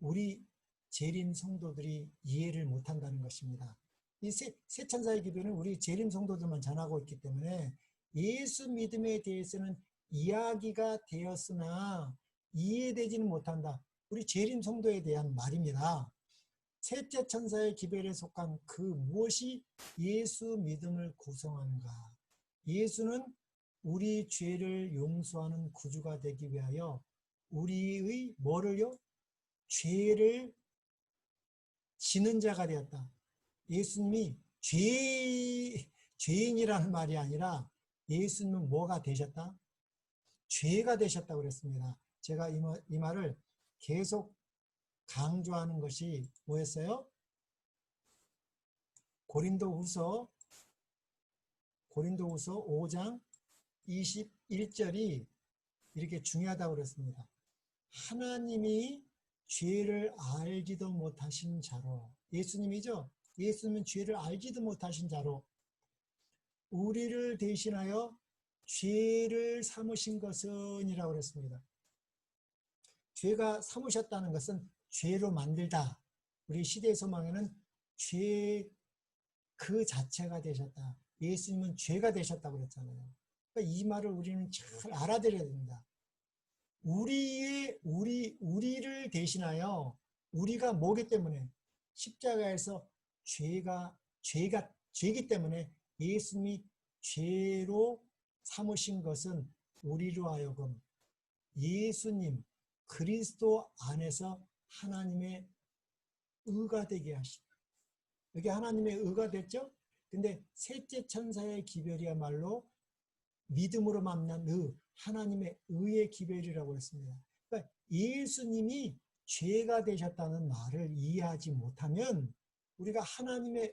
우리 재림 성도들이 이해를 못한다는 것입니다. 이 세 천사의 기별은 우리 재림 성도들만 전하고 있기 때문에 예수 믿음에 대해서는 이야기가 되었으나 이해되지는 못한다. 우리 재림 성도에 대한 말입니다. 셋째 천사의 기별에 속한 그 무엇이 예수 믿음을 구성하는가. 예수는 우리 죄를 용서하는 구주가 되기 위하여 우리의 뭐를요? 죄를 지는 자가 되었다. 예수님이 죄인이라는 말이 아니라 예수님은 뭐가 되셨다? 죄가 되셨다고 그랬습니다. 제가 이 말을 계속 강조하는 것이 뭐였어요? 고린도후서 5장 21절이 이렇게 중요하다고 그랬습니다. 하나님이 죄를 알지도 못하신 자로, 예수님이죠? 예수님은 죄를 알지도 못하신 자로 우리를 대신하여 죄를 삼으신 것은 이라고 그랬습니다. 죄가 삼으셨다는 것은 죄로 만들다. 우리 시대의 소망에는 죄 그 자체가 되셨다. 예수님은 죄가 되셨다고 그랬잖아요. 그러니까 이 말을 우리는 잘 알아들여야 됩니다. 우리를 대신하여 우리가 뭐기 때문에 십자가에서 죄기 때문에 예수님이 죄로 삼으신 것은 우리로 하여금 예수님 그리스도 안에서 하나님의 의가 되게 하시다. 여기 하나님의 의가 됐죠? 근데 셋째 천사의 기별이야말로 믿음으로 만난 하나님의 의의 기별이라고 했습니다. 그러니까 예수님이 죄가 되셨다는 말을 이해하지 못하면 우리가 하나님의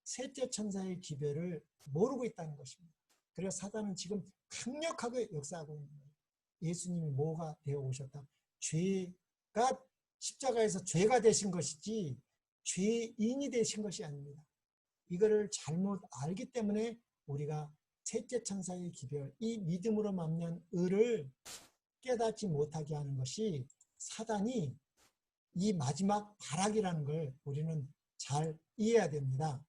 셋째 천사의 기별을 모르고 있다는 것입니다. 그래서 사단은 지금 강력하게 역사하고 있는 거예요. 예수님이 뭐가 되어 오셨다? 죄가 십자가에서 죄가 되신 것이지 죄인이 되신 것이 아닙니다. 이거를 잘못 알기 때문에 우리가 셋째 천사의 기별, 이 믿음으로 만난 의를 깨닫지 못하게 하는 것이 사단이 이 마지막 발악이라는 걸 우리는 잘 이해해야 됩니다.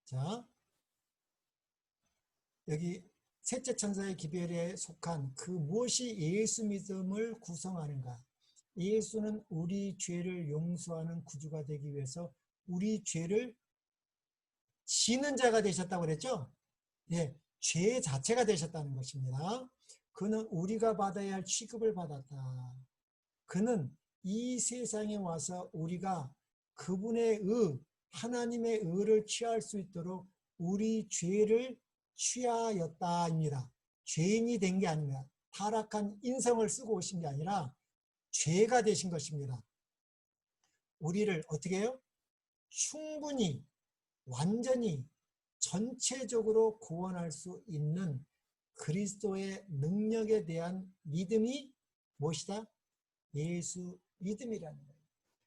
자, 여기 셋째 천사의 기별에 속한 그 무엇이 예수 믿음을 구성하는가. 예수는 우리 죄를 용서하는 구주가 되기 위해서 우리 죄를 지는 자가 되셨다고 그랬죠? 예, 죄 자체가 되셨다는 것입니다. 그는 우리가 받아야 할 취급을 받았다. 그는 이 세상에 와서 우리가 그분의 하나님의 의를 취할 수 있도록 우리 죄를 취하였다입니다. 죄인이 된 게 아닙니다. 타락한 인성을 쓰고 오신 게 아니라 죄가 되신 것입니다. 우리를 어떻게 해요? 충분히 완전히 전체적으로 구원할 수 있는 그리스도의 능력에 대한 믿음이 무엇이다? 예수 믿음이라는 거예요.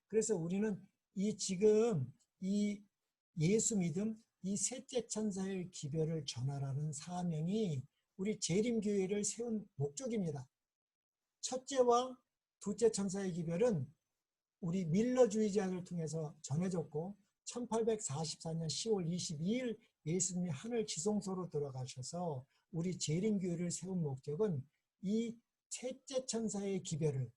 그래서 우리는 지금 이 예수 믿음, 이 셋째 천사의 기별을 전하라는 사명이 우리 재림교회를 세운 목적입니다. 첫째와 둘째 천사의 기별은 우리 밀러주의자를 통해서 전해졌고 1844년 10월 22일 예수님이 하늘 지성소로 들어가셔서 우리 재림교회를 세운 목적은 이 셋째 천사의 기별을,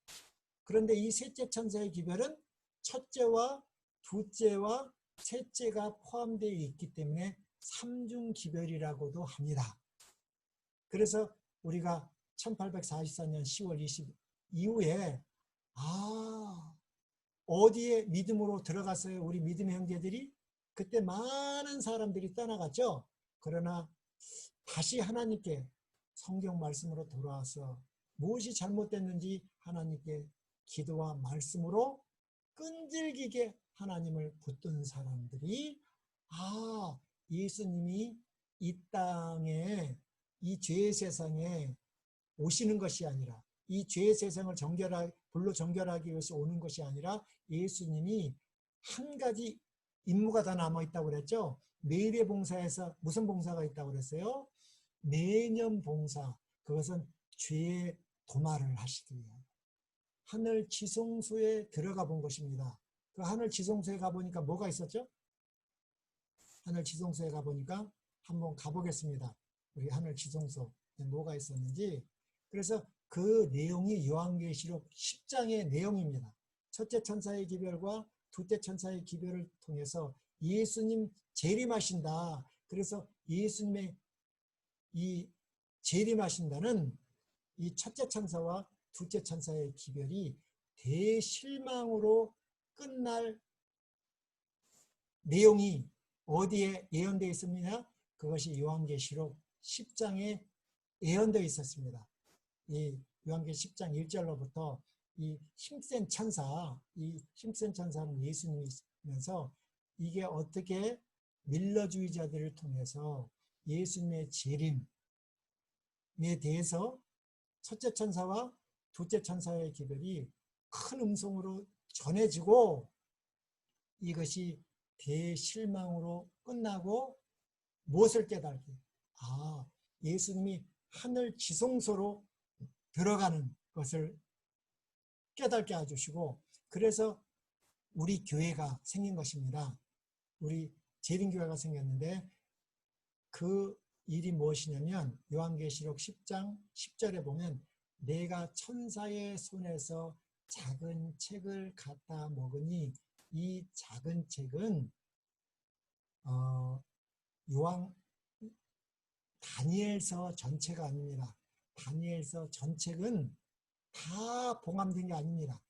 그런데 이 셋째 천사의 기별은 첫째와 둘째와 셋째가 포함되어 있기 때문에 삼중 기별이라고도 합니다. 그래서 우리가 1844년 10월 20일 이후에 어디에 믿음으로 들어갔어요? 우리 믿음의 형제들이? 그때 많은 사람들이 떠나갔죠. 그러나 다시 하나님께 성경 말씀으로 돌아와서 무엇이 잘못됐는지 하나님께 기도와 말씀으로 끈질기게 하나님을 붙든 사람들이 예수님이 이 땅에 이 죄의 세상에 오시는 것이 아니라, 이 죄의 세상을 불로 정결하기 위해서 오는 것이 아니라 예수님이 한 가지 임무가 더 남아있다고 그랬죠. 매일의 봉사에서 무슨 봉사가 있다고 그랬어요? 매년 봉사. 그것은 죄의 도말을 하시기 위해 하늘 지성소에 들어가 본 것입니다. 그 하늘 지성소에 가보니까 뭐가 있었죠? 하늘 지성소에 가보니까 한번 가보겠습니다. 우리 하늘 지성소에 뭐가 있었는지. 그래서 그 내용이 요한계시록 10장의 내용입니다. 첫째 천사의 기별과 둘째 천사의 기별을 통해서 예수님 재림하신다. 그래서 예수님의 이 재림하신다는 이 첫째 천사와 둘째 천사의 기별이 대실망으로 끝날 내용이 어디에 예언되어 있습니까? 그것이 요한계시록 10장에 예언되어 있었습니다. 이 요한계시록 10장 1절로부터 이 힘센 천사는 예수님이면서 이게 어떻게 밀러주의자들을 통해서 예수님의 재림에 대해서 첫째 천사와 둘째 천사의 기별이 큰 음성으로 전해지고 이것이 대실망으로 끝나고 무엇을 깨닫게? 예수님이 하늘 지성소로 들어가는 것을 깨닫게 해주시고, 그래서 우리 교회가 생긴 것입니다. 우리 재림교회가 생겼는데 그 일이 무엇이냐면 요한계시록 10장 10절에 보면 내가 천사의 손에서 작은 책을 갖다 먹으니 이 작은 책은 다니엘서 전체가 아닙니다. 다니엘서 전책은 다 봉함된 게 아닙니다.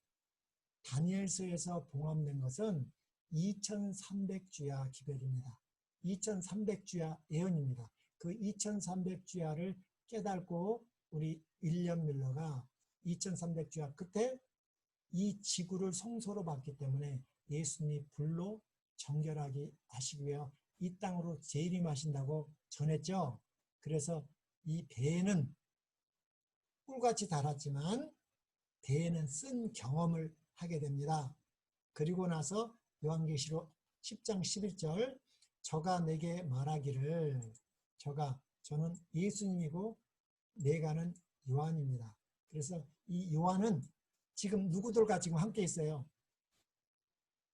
다니엘서에서 봉함된 것은 2300주야 기별입니다. 2300주야 예언입니다. 그 2300주야를 깨닫고 우리 윌리엄 밀러가 2300주야 끝에 이 지구를 성소로 봤기 때문에 예수님이 불로 정결하게 하시기 위해 이 땅으로 재림하신다고 전했죠. 그래서 이 배에는 꿀같이 달았지만 배에는 쓴 경험을 하게 됩니다. 그리고 나서 요한계시록 10장 11절 저가 내게 말하기를 저는 예수님이고 내가는 요한입니다. 그래서 이 요한은 지금 누구들과 지금 함께 있어요?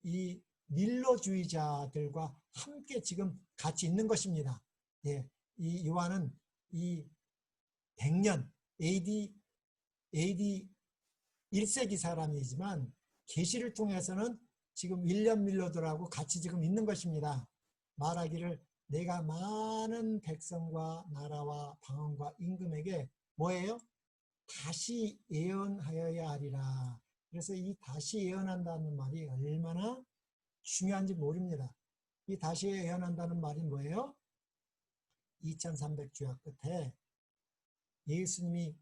이 밀러주의자들과 함께 지금 같이 있는 것입니다. 예, 이 요한은 이 100년 AD 1세기 사람이지만 계시를 통해서는 지금 윌리엄 밀러들하고 같이 지금 있는 것입니다. 말하기를 내가 많은 백성과 나라와 방언과 임금에게 뭐예요? 다시 예언하여야 하리라. 그래서 이 다시 예언한다는 말이 얼마나 중요한지 모릅니다. 이 다시 예언한다는 말이 뭐예요? 2300주야 끝에 예수님이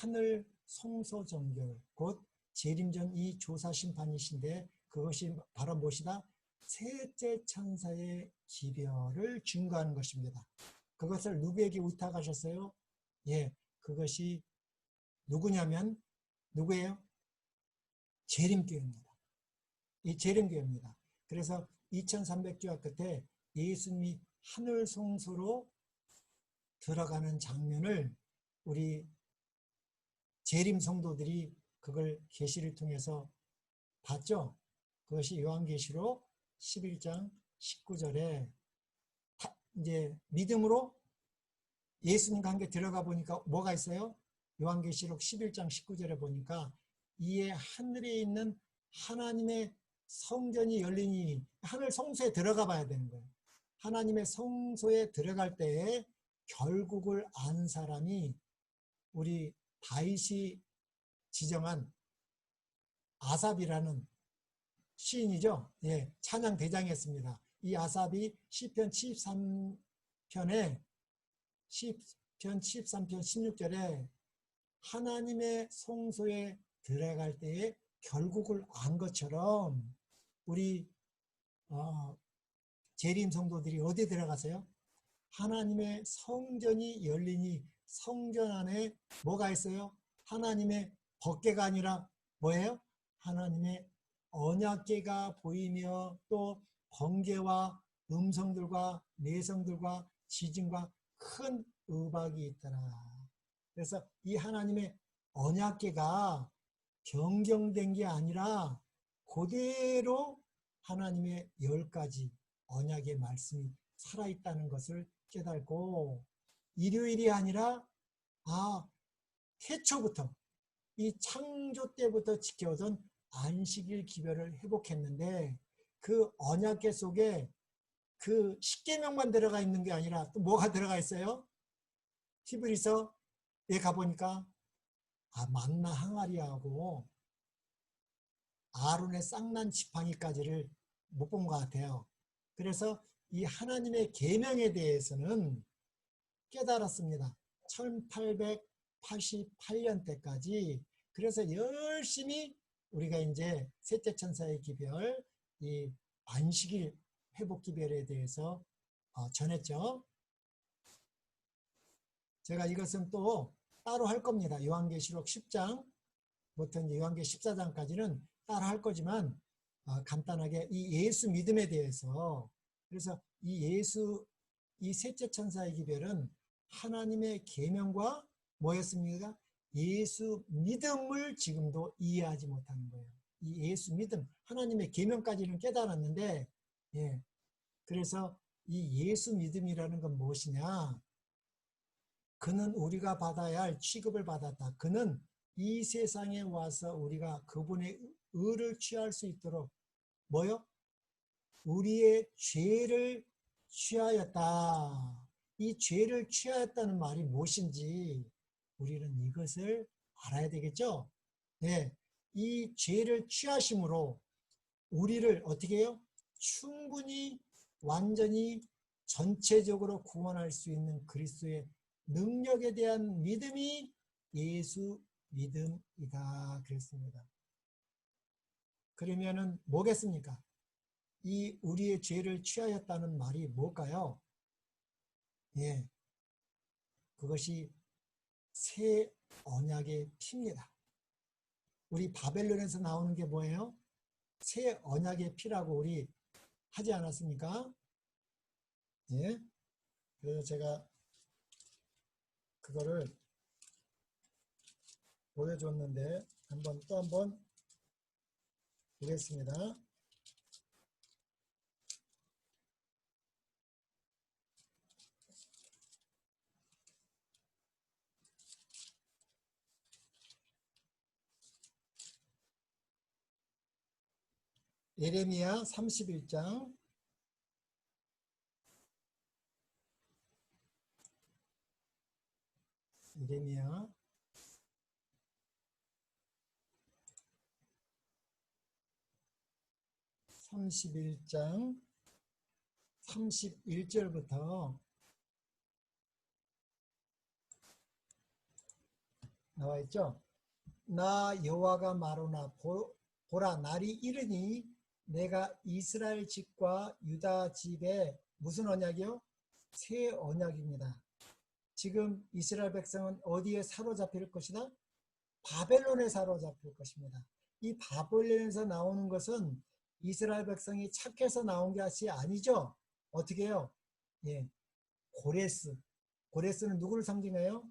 하늘 성소정결 곧 재림전 이 조사심판이신데 그것이 바로 무엇이다? 셋째 천사의 기별을 증거하는 것입니다. 그것을 누구에게 의탁하셨어요? 예, 그것이 누구냐면 누구예요? 재림교회입니다. 이 재림교회입니다. 그래서 2300주와 끝에 예수님이 하늘 성소로 들어가는 장면을 우리 재림 성도들이 그걸 계시를 통해서 봤죠. 그것이 요한계시록 11장 19절에 이제 믿음으로 예수님과 함께 들어가 보니까 뭐가 있어요? 요한계시록 11장 19절에 보니까 이에 하늘에 있는 하나님의 성전이 열리니 하늘 성소에 들어가 봐야 되는 거예요. 하나님의 성소에 들어갈 때에 결국을 안 사람이 우리 다윗이 지정한 아삽이라는 시인이죠. 예, 찬양 대장이었습니다. 이 아삽이 시편 73편에 16절에 하나님의 성소에 들어갈 때에 결국을 안 것처럼 우리 재림 성도들이 어디에 들어가세요? 하나님의 성전이 열리니 성전 안에 뭐가 있어요? 하나님의 법궤가 아니라 뭐예요? 하나님의 언약궤가 보이며 또 번개와 음성들과 내성들과 지진과 큰 의박이 있더라. 그래서 이 하나님의 언약궤가 변경된 게 아니라 그대로 하나님의 10가지 언약의 말씀이 살아있다는 것을 깨닫고 일요일이 아니라 태초부터 이 창조 때부터 지켜오던 안식일 기별을 회복했는데 그 언약궤 속에 그 십계명만 들어가 있는 게 아니라 또 뭐가 들어가 있어요? 히브리서에 가보니까 만나 항아리하고 아론의 쌍난 지팡이까지를 못 본 것 같아요. 그래서 이 하나님의 계명에 대해서는 깨달았습니다. 1888년 때까지. 그래서 열심히 우리가 이제 셋째 천사의 기별, 이 안식일 회복 기별에 대해서 전했죠. 제가 이것은 또 따로 할 겁니다. 요한계시록 10장부터 이제 요한계 14장까지는 따로 할 거지만 간단하게 이 예수 믿음에 대해서 그래서 이 셋째 천사의 기별은 하나님의 계명과 뭐였습니까? 예수 믿음을 지금도 이해하지 못하는 거예요. 이 예수 믿음, 하나님의 계명까지는 깨달았는데, 예. 그래서 이 예수 믿음이라는 건 무엇이냐? 그는 우리가 받아야 할 취급을 받았다. 그는 이 세상에 와서 우리가 그분의 의를 취할 수 있도록 뭐요? 우리의 죄를 취하였다. 이 죄를 취하였다는 말이 무엇인지 우리는 이것을 알아야 되겠죠? 네, 이 죄를 취하심으로 우리를 어떻게 해요? 충분히 완전히 전체적으로 구원할 수 있는 그리스도의 능력에 대한 믿음이 예수 믿음이다 그랬습니다. 그러면은 뭐겠습니까? 이 우리의 죄를 취하였다는 말이 뭘까요? 예, 그것이 새 언약의 피입니다. 우리 바벨론에서 나오는 게 뭐예요? 새 언약의 피라고 우리 하지 않았습니까? 예, 그래서 제가 그거를 보여줬는데 또 한번 보겠습니다. 예레미야 31장 예레미야 31장 31절부터 나와 있죠. 나 여호와가 말하노라 보라 날이 이르니 내가 이스라엘 집과 유다 집에 무슨 언약이요? 새 언약입니다. 지금 이스라엘 백성은 어디에 사로잡힐 것이다? 바벨론에 사로잡힐 것입니다. 이 바벨론에서 나오는 것은 이스라엘 백성이 착해서 나온 것이 아니죠. 어떻게 해요? 예, 고레스. 고레스는 누구를 상징해요?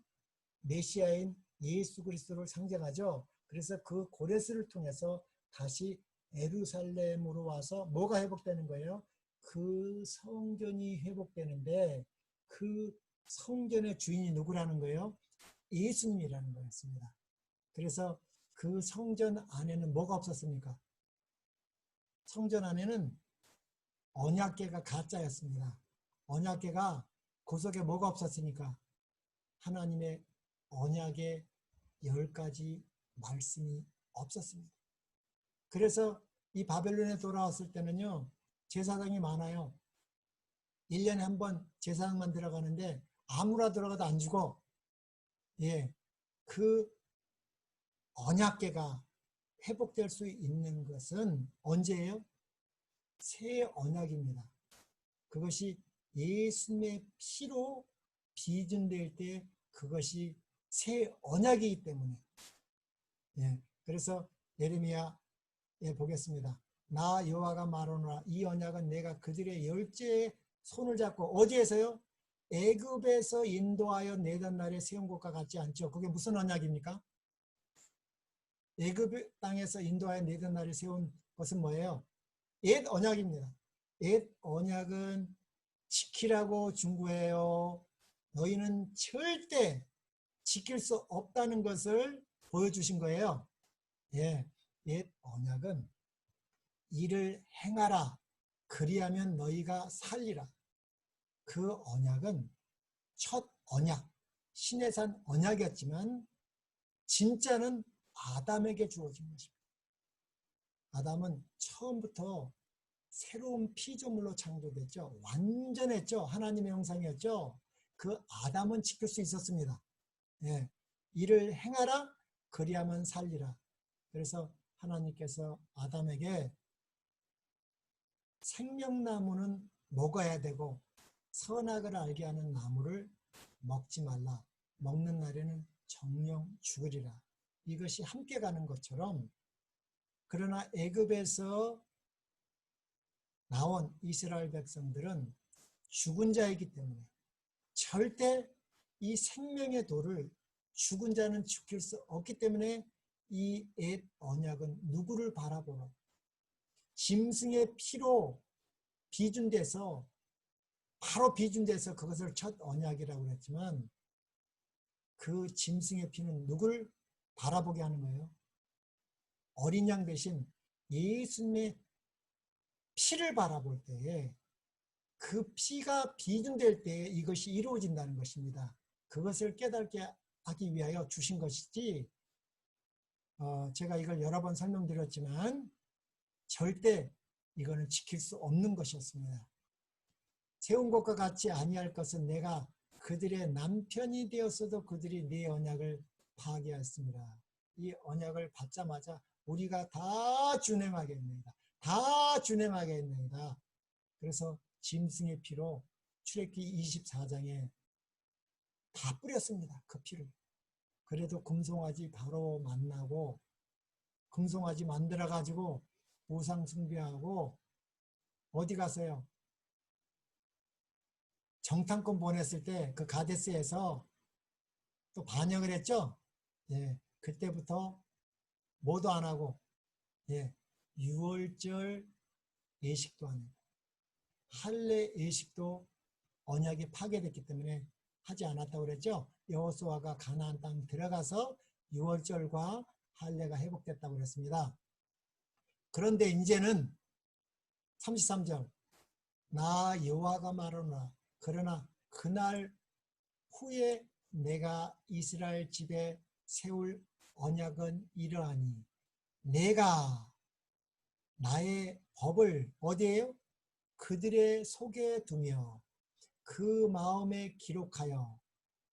메시아인 예수 그리스도를 상징하죠. 그래서 그 고레스를 통해서 다시 예루살렘으로 와서 뭐가 회복되는 거예요? 그 성전이 회복되는데 그 성전의 주인이 누구라는 거예요? 예수님이라는 거였습니다. 그래서 그 성전 안에는 뭐가 없었습니까? 성전 안에는 언약궤가 가짜였습니다. 언약궤가 그 속에 뭐가 없었으니까? 하나님의 언약의 10가지 말씀이 없었습니다. 그래서 이 바벨론에 돌아왔을 때는요, 제사장이 많아요. 1년에 한 번 제사장만 들어가는데 아무나 들어가도 안 죽어. 예, 그 언약궤가 회복될 수 있는 것은 언제예요? 새 언약입니다. 그것이 예수님의 피로 비준될 때 그것이 새 언약이기 때문에. 예, 그래서 예레미야에 보겠습니다. 나 여호와가 말하노라 이 언약은 내가 그들의 열째에 손을 잡고 어디에서요? 애굽에서 인도하여 내던 날에 세운 것과 같지 않죠. 그게 무슨 언약입니까? 애굽 땅에서 인도하여 내던 날에 세운 것은 뭐예요? 옛 언약입니다. 옛 언약은 지키라고 준 거예요. 너희는 절대 지킬 수 없다는 것을 보여주신 거예요. 예, 옛 언약은 이를 행하라. 그리하면 너희가 살리라. 그 언약은 첫 언약, 시내산 언약이었지만 진짜는 아담에게 주어진 것입니다. 아담은 처음부터 새로운 피조물로 창조됐죠. 완전했죠. 하나님의 형상이었죠. 그 아담은 지킬 수 있었습니다. 예, 이를 행하라 그리하면 살리라. 그래서 하나님께서 아담에게 생명나무는 먹어야 되고 선악을 알게 하는 나무를 먹지 말라. 먹는 날에는 정령 죽으리라. 이것이 함께 가는 것처럼 그러나 애굽에서 나온 이스라엘 백성들은 죽은 자이기 때문에 절대 이 생명의 도를 죽은 자는 지킬 수 없기 때문에 이 옛 언약은 누구를 바라보러 짐승의 피로 비준돼서 바로 비준돼서 그것을 첫 언약이라고 했지만 그 짐승의 피는 누구를 바라보게 하는 거예요? 어린 양 대신 예수님의 피를 바라볼 때에 그 피가 비준될 때에 이것이 이루어진다는 것입니다. 그것을 깨닫게 하기 위하여 주신 것이지 제가 이걸 여러 번 설명드렸지만 절대 이거는 지킬 수 없는 것이었습니다. 세운 것과 같이 아니할 것은 내가 그들의 남편이 되었어도 그들이 내 언약을 파괴하였습니다. 이 언약을 받자마자 우리가 다 준행하겠습니다. 다 준행하겠습니다. 그래서 짐승의 피로 출애굽기 24장에 다 뿌렸습니다. 그 피를. 그래도 금송아지 바로 만나고 금송아지 만들어 가지고 우상 숭배하고 어디 가서요? 정탐꾼 보냈을 때 그 가데스에서 또 반역을 했죠. 예, 그때부터 뭐도 안 하고 예, 유월절 예식도 안 하고 할례 예식도 언약이 파괴됐기 때문에 하지 않았다고 그랬죠. 여호수아가 가나안 땅 들어가서 유월절과 할례가 회복됐다고 그랬습니다. 그런데 이제는 33절 나 여호와가 말하노라 그러나 그날 후에 내가 이스라엘 집에 세울 언약은 이러하니 내가 나의 법을 어디에요? 그들의 속에 두며 그 마음에 기록하여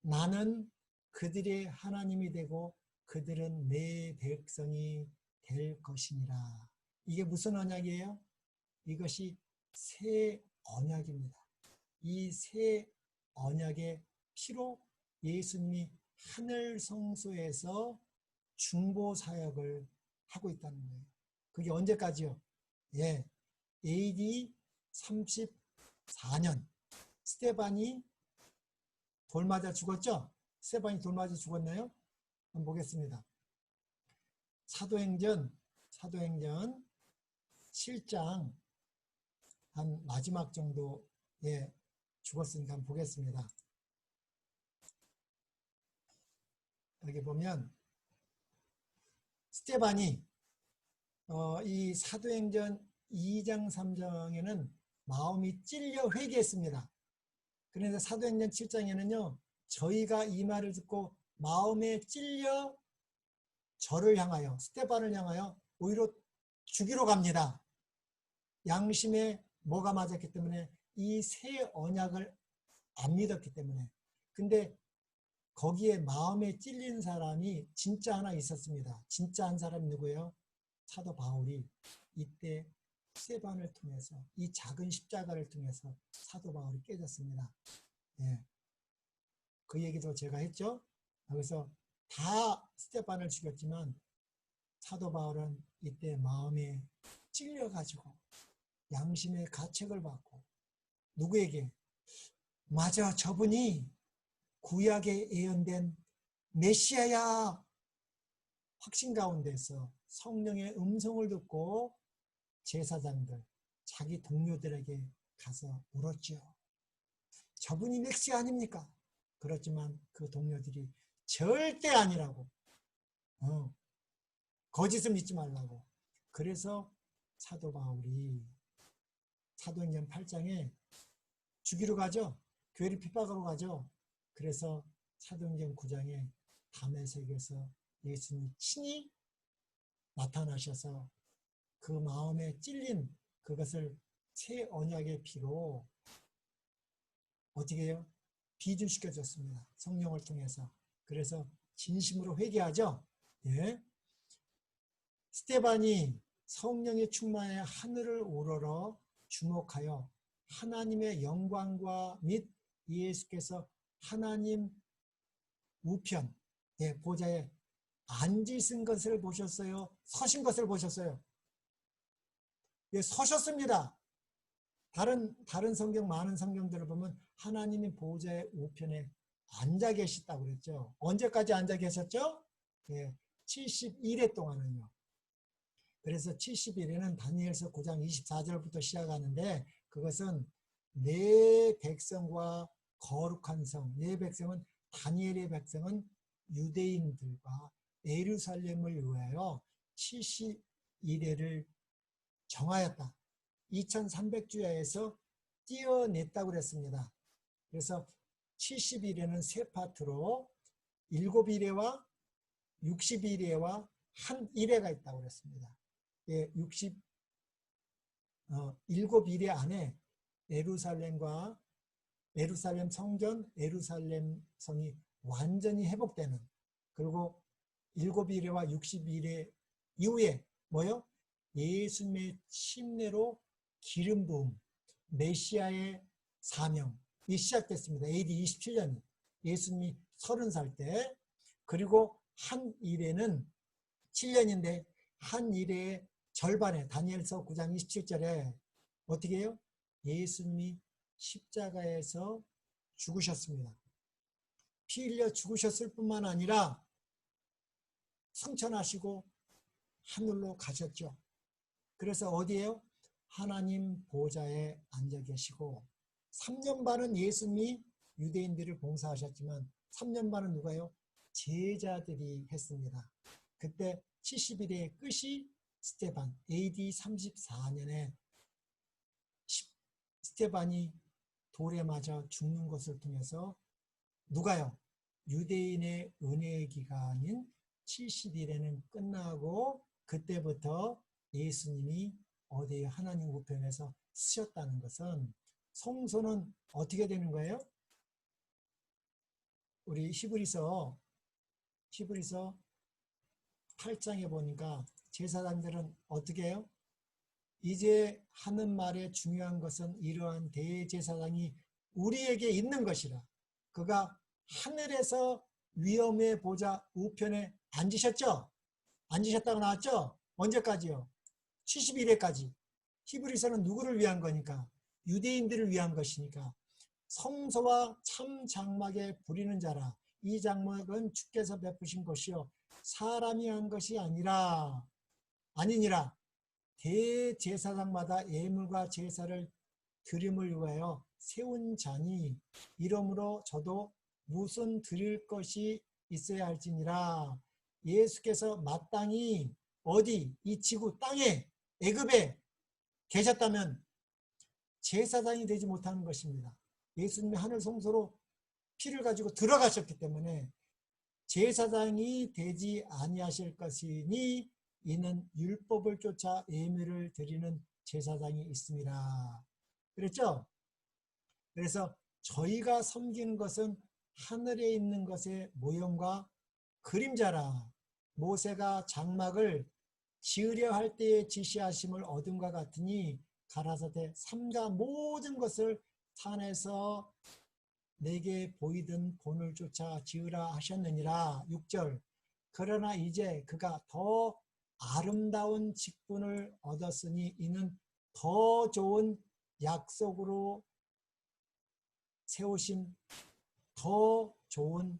나는 그들의 하나님이 되고 그들은 내 백성이 될 것이니라. 이게 무슨 언약이에요? 이것이 새 언약입니다. 이 새 언약의 피로 예수님이 하늘 성소에서 중보 사역을 하고 있다는 거예요. 그게 언제까지요? 예, AD 34년 스테반이 돌 맞아 죽었죠? 스테반이 돌 맞아 죽었나요? 한번 보겠습니다. 사도행전 7장 한 마지막 정도에 죽었으니까 한번 보겠습니다. 여기 보면 스테반이 이 사도행전 2장 3장에는 마음이 찔려 회개했습니다. 그런데 사도행전 7장에는요, 저희가 이 말을 듣고 마음에 찔려 저를 향하여, 스테반을 향하여 오히려 죽이러 갑니다. 양심에 뭐가 맞았기 때문에 이 새 언약을 안 믿었기 때문에. 근데 거기에 마음에 찔린 사람이 진짜 하나 있었습니다. 진짜 한 사람이 누구예요? 사도 바울이 이때 스테반을 통해서 이 작은 십자가를 통해서 사도 바울이 깨졌습니다. 예. 그 얘기도 제가 했죠. 그래서 다 스테반을 죽였지만 사도 바울은 이때 마음에 찔려가지고 양심의 가책을 받고 누구에게? 맞아, 저분이 구약에 예언된 메시아야. 확신 가운데서 성령의 음성을 듣고 제사장들, 자기 동료들에게 가서 물었죠. 저분이 메시아 아닙니까? 그렇지만 그 동료들이 절대 아니라고. 거짓을 믿지 말라고. 그래서 사도 바울이 사도행전 8장에 죽이러 가죠. 교회를 핍박하러 가죠. 그래서 사도행전 9장에 다메섹에서 예수님이 친히 나타나셔서 그 마음에 찔린 그것을 새 언약의 피로 어떻게 해요? 비준시켜줬습니다. 성령을 통해서. 그래서 진심으로 회개하죠. 예. 스테반이 성령의 충만에 하늘을 우러러 주목하여 하나님의 영광과 및 예수께서 하나님 우편 보좌에 앉으신 것을 보셨어요? 서신 것을 보셨어요? 예, 서셨습니다. 다른 성경, 많은 성경들을 보면 하나님이 보좌의 우편에 앉아 계시다고 그랬죠. 언제까지 앉아 계셨죠? 예, 71회 동안은요. 그래서 71회는 다니엘서 9장 24절부터 시작하는데 그것은 내 백성과 거룩한 성, 내 백성은 다니엘의 백성은 유대인들과 예루살렘을 위하여 71회를 정하였다. 2300주야에서 띄어냈다고 그랬습니다. 그래서 71회는 세 파트로 7일회와 60일회와 한 1회가 있다고 그랬습니다. 예, 7일회 안에 예루살렘 성전, 예루살렘 성이 완전히 회복되는, 그리고 7일회와 60일회 이후에 뭐요? 예수님의 침례로 기름 부음, 메시아의 사명이 시작됐습니다. AD 27년 예수님이 30살 때. 그리고 한 일회는 7년인데 한 일회의 절반에 다니엘서 9장 27절에 어떻게 해요? 예수님이 십자가에서 죽으셨습니다. 피 흘려 죽으셨을 뿐만 아니라 승천하시고 하늘로 가셨죠. 그래서 어디에요? 하나님 보좌에 앉아 계시고 3년 반은 예수님이 유대인들을 봉사하셨지만 3년 반은 누가요? 제자들이 했습니다. 그때 70일의 끝이 스테반, AD 34년에 스테반이 돌에 맞아 죽는 것을 통해서 누가요? 유대인의 은혜의 기간인 70일에는 끝나고 그때부터 예수님이 어디에 하나님 우편에서 쓰셨다는 것은 성소는 어떻게 되는 거예요? 우리 히브리서 8장에 보니까 제사장들은 어떻게 해요? 이제 하는 말의 중요한 것은 이러한 대제사장이 우리에게 있는 것이라. 그가 하늘에서 위엄의 보좌 우편에 앉으셨죠? 앉으셨다고 나왔죠? 언제까지요? 71회까지. 히브리서는 누구를 위한 거니까? 유대인들을 위한 것이니까. 성소와 참 장막에 부리는 자라. 이 장막은 주께서 베푸신 것이요 사람이 한 것이 아니니라. 대제사장마다 예물과 제사를 드림을 위하여 세운 자니 이러므로 저도 무슨 드릴 것이 있어야 할지니라. 예수께서 마땅히 어디 이 지구 땅에 애굽에 계셨다면 제사장이 되지 못하는 것입니다. 예수님이 하늘 성소로 피를 가지고 들어가셨기 때문에 제사장이 되지 아니하실 것이니 이는 율법을 쫓아 예물을 드리는 제사장이 있습니다. 그랬죠? 그래서 저희가 섬기는 것은 하늘에 있는 것의 모형과 그림자라. 모세가 장막을 지으려 할 때의 지시하심을 얻음과 같으니 가라사대 삼가 모든 것을 산에서 내게 보이던 본을 쫓아 지으라 하셨느니라. 6절 그러나 이제 그가 더 아름다운 직분을 얻었으니 이는 더 좋은 약속으로 세우신 더 좋은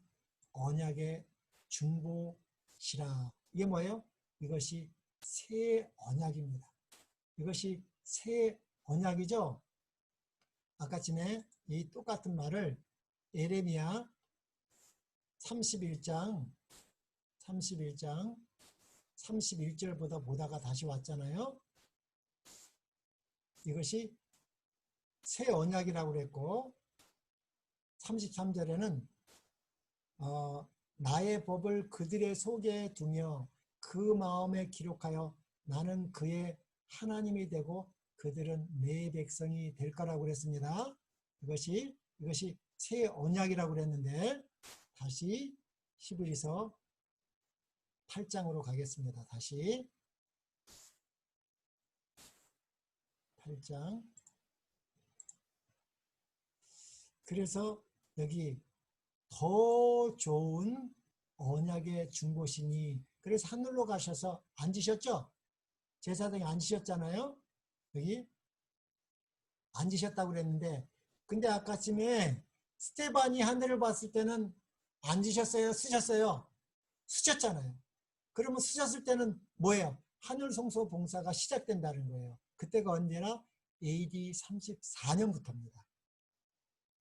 언약의 중보시라. 이게 뭐예요? 이것이 새 언약입니다. 이것이 새 언약이죠. 아까 전에 이 똑같은 말을 예레미야 31장 31절보다 보다가 다시 왔잖아요. 이것이 새 언약이라고 그랬고 33절에는 나의 법을 그들의 속에 두며 그 마음에 기록하여 나는 그의 하나님이 되고 그들은 내 백성이 될 거라고 그랬습니다. 이것이 새 언약이라고 그랬는데 다시 히브리서 8장으로 가겠습니다. 다시 8장. 그래서 여기 더 좋은 언약의 중보시니 그래서 하늘로 가셔서 앉으셨죠? 제사장이 앉으셨잖아요. 여기 앉으셨다고 그랬는데 근데 아까쯤에 스테반이 하늘을 봤을 때는 앉으셨어요? 쓰셨어요? 쓰셨잖아요. 그러면 쓰셨을 때는 뭐예요? 하늘 성소 봉사가 시작된다는 거예요. 그때가 언제나 AD 34년부터입니다.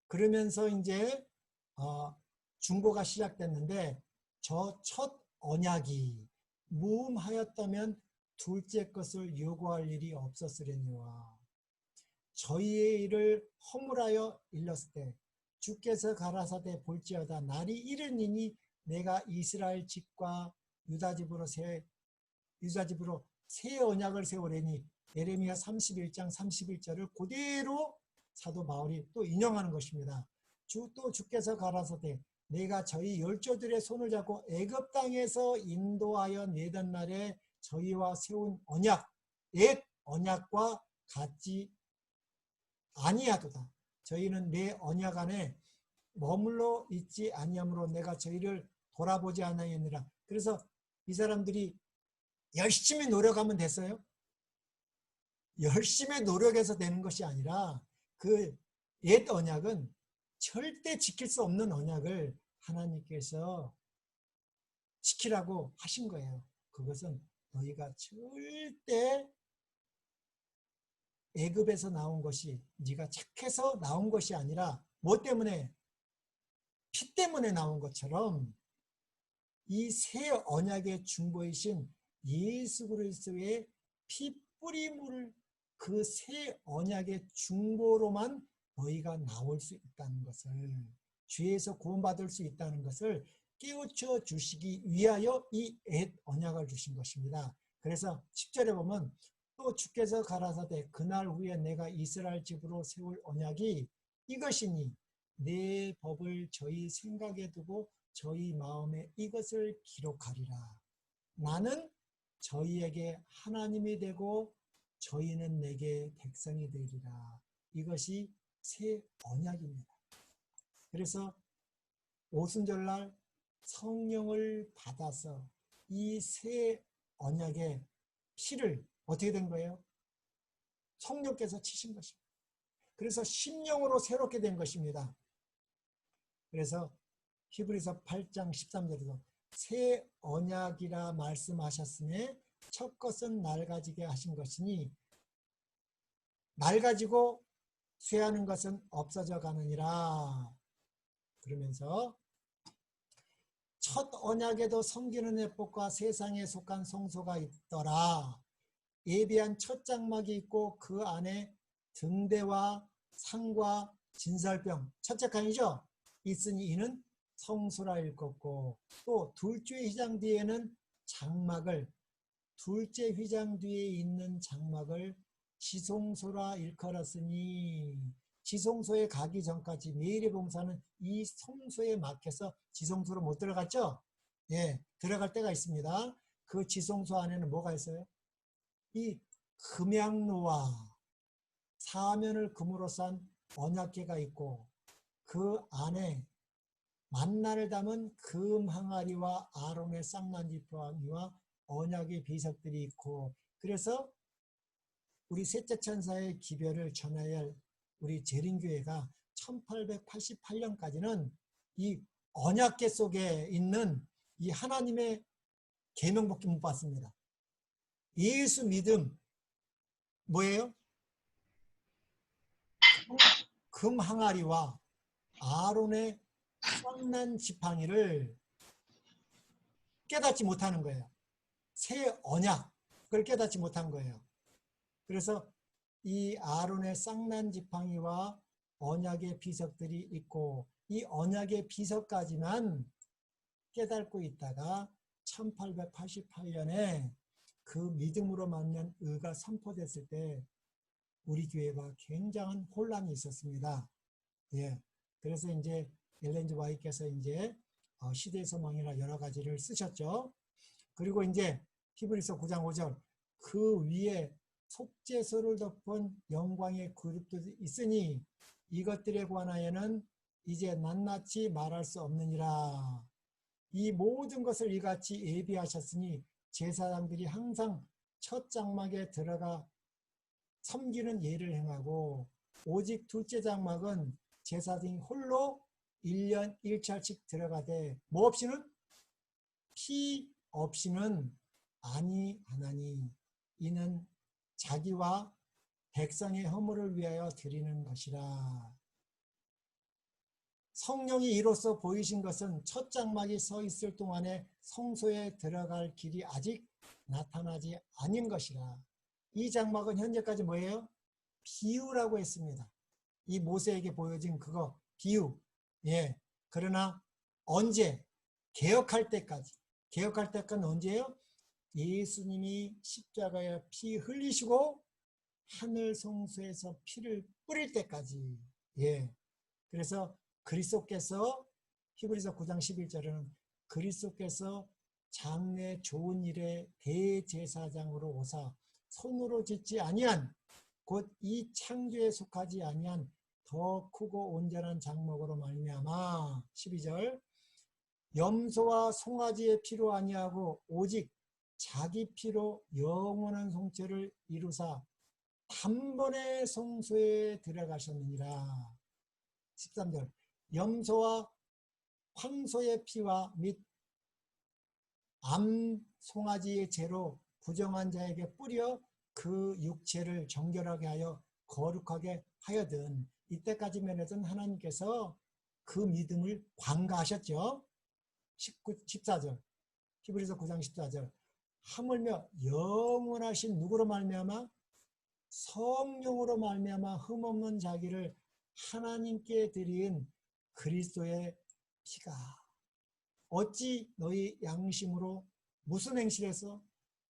그러면서 이제 중보가 시작됐는데 저 첫 언약이 무음하였다면 둘째 것을 요구할 일이 없었으려니와 저희의 일을 허물하여 일렀을 때 주께서 가라사대 볼지어다 날이 이르니니 내가 이스라엘 집과 유다 집으로 새 언약을 세우려니 예레미야 31장 31절을 그대로 사도 바울이 또 인용하는 것입니다. 또 주께서 가라사대 내가 저희 열조들의 손을 잡고 애굽 땅에서 인도하여 내던 날에 저희와 세운 언약 옛 언약과 같지 아니하도다. 저희는 내 언약 안에 머물러 있지 아니하므로 내가 저희를 돌아보지 아니하느니라. 그래서 이 사람들이 열심히 노력하면 됐어요? 열심히 노력해서 되는 것이 아니라 그 옛 언약은 절대 지킬 수 없는 언약을 하나님께서 지키라고 하신 거예요. 그것은 너희가 절대 애굽에서 나온 것이 네가 착해서 나온 것이 아니라 뭐 때문에? 피 때문에 나온 것처럼 이 새 언약의 중보이신 예수 그리스도의 피 뿌림을 그 새 언약의 중보로만 너희가 나올 수 있다는 것을 죄에서 구원받을 수 있다는 것을 깨우쳐 주시기 위하여 이 옛 언약을 주신 것입니다. 그래서 10절에 보면 또 주께서 가라사대 그날 후에 내가 이스라엘 집으로 세울 언약이 이것이니 내 법을 저희 생각에 두고 저희 마음에 이것을 기록하리라. 나는 저희에게 하나님이 되고 저희는 내게 백성이 되리라. 이것이 새 언약입니다. 그래서 오순절날 성령을 받아서 이 새 언약의 피를 어떻게 된 거예요? 성령께서 치신 것입니다. 그래서 심령으로 새롭게 된 것입니다. 그래서 히브리서 8장 13절에서 새 언약이라 말씀하셨으니 첫 것은 낡아지게 하신 것이니 낡아지고 쇠하는 것은 없어져 가느니라. 그러면서 첫 언약에도 섬기는 예법과 세상에 속한 성소가 있더라. 예비한 첫 장막이 있고 그 안에 등대와 상과 진설병, 첫째 칸이죠. 있으니 이는 성소라 일컫고, 또 둘째 휘장 뒤에는 장막을, 둘째 휘장 뒤에 있는 장막을 지성소라 일컬었으니, 지성소에 가기 전까지 매일의 봉사는 이 성소에 막혀서 지성소로 못 들어갔죠. 예, 들어갈 때가 있습니다. 그 지성소 안에는 뭐가 있어요? 이 금양로와 사면을 금으로 싼 언약궤가 있고, 그 안에 만나를 담은 금 항아리와 아론의 쌍난지팡이와 언약의 비석들이 있고, 그래서 우리 셋째 천사의 기별을 전해야 할 우리 재림교회가 1888년까지는 이 언약궤 속에 있는 이 하나님의 계명밖에 못 봤습니다. 예수 믿음 뭐예요? 금 항아리와 아론의 쌍난 지팡이를 깨닫지 못하는 거예요. 새 언약을 깨닫지 못한 거예요. 그래서 이 아론의 쌍난 지팡이와 언약의 비석들이 있고, 이 언약의 비석까지만 깨닫고 있다가 1888년에 그 믿음으로 만난 의가 선포됐을 때 우리 교회가 굉장한 혼란이 있었습니다. 예. 그래서 이제 엘렌 G. 화이트께서 이제 시대의 소망이나 여러 가지를 쓰셨죠. 그리고 이제 히브리서 9장 5절, 그 위에 속죄소를 덮은 영광의 그룹도 있으니 이것들에 관하여는 이제 낱낱이 말할 수 없느니라. 이 모든 것을 이같이 예비하셨으니 제사장들이 항상 첫 장막에 들어가 섬기는 예를 행하고, 오직 둘째 장막은 제사장이 홀로 1년 1차씩 들어가되 뭐 없이는? 피 없이는 아니하나니 이는 자기와 백성의 허물을 위하여 드리는 것이라. 성령이 이로써 보이신 것은 첫 장막이 서 있을 동안에 성소에 들어갈 길이 아직 나타나지 아닌 것이라. 이 장막은 현재까지 뭐예요? 비유라고 했습니다. 이 모세에게 보여진 그거 비유. 예. 그러나 언제? 개혁할 때까지. 개혁할 때까지는 언제예요? 예수님이 십자가에 피 흘리시고 하늘 성소에서 피를 뿌릴 때까지. 예. 그래서 그리스도께서 히브리서 9장 11절에는 그리스도께서 장래 좋은 일의 대제사장으로 오사 손으로 짓지 아니한 곧 이 창조에 속하지 아니한 더 크고 온전한 장막으로 말미암아 12절 염소와 송아지의 피로 아니하고 오직 자기 피로 영원한 성체를 이루사 단번에 성소에 들어가셨느니라. 13절 염소와 황소의 피와 및 암송아지의 죄로 부정한 자에게 뿌려 그 육체를 정결하게 하여 거룩하게 하여든 이때까지만 해도 하나님께서 그 믿음을 관가하셨죠. 14절 히브리서 9장 14절 하물며 영원하신 누구로 말미암아? 성령으로 말미암아 흠없는 자기를 하나님께 드린 그리스도의 피가 어찌 너희 양심으로 무슨 행실에서?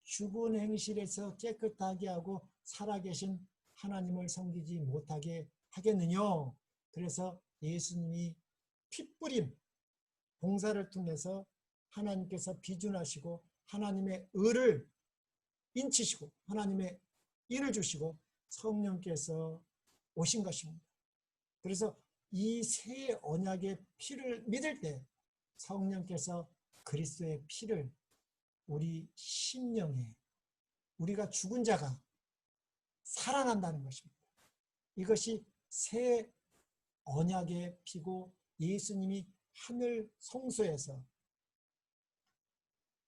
죽은 행실에서 깨끗하게 하고 살아계신 하나님을 섬기지 못하게 하겠느냐. 그래서 예수님이 핏뿌림 봉사를 통해서 하나님께서 비준하시고 하나님의 의를 인치시고 하나님의 일을 주시고 성령께서 오신 것입니다. 그래서 이 새 언약의 피를 믿을 때 성령께서 그리스도의 피를 우리 심령에 우리가 죽은 자가 살아난다는 것입니다. 이것이 새 언약의 피고 예수님이 하늘 성소에서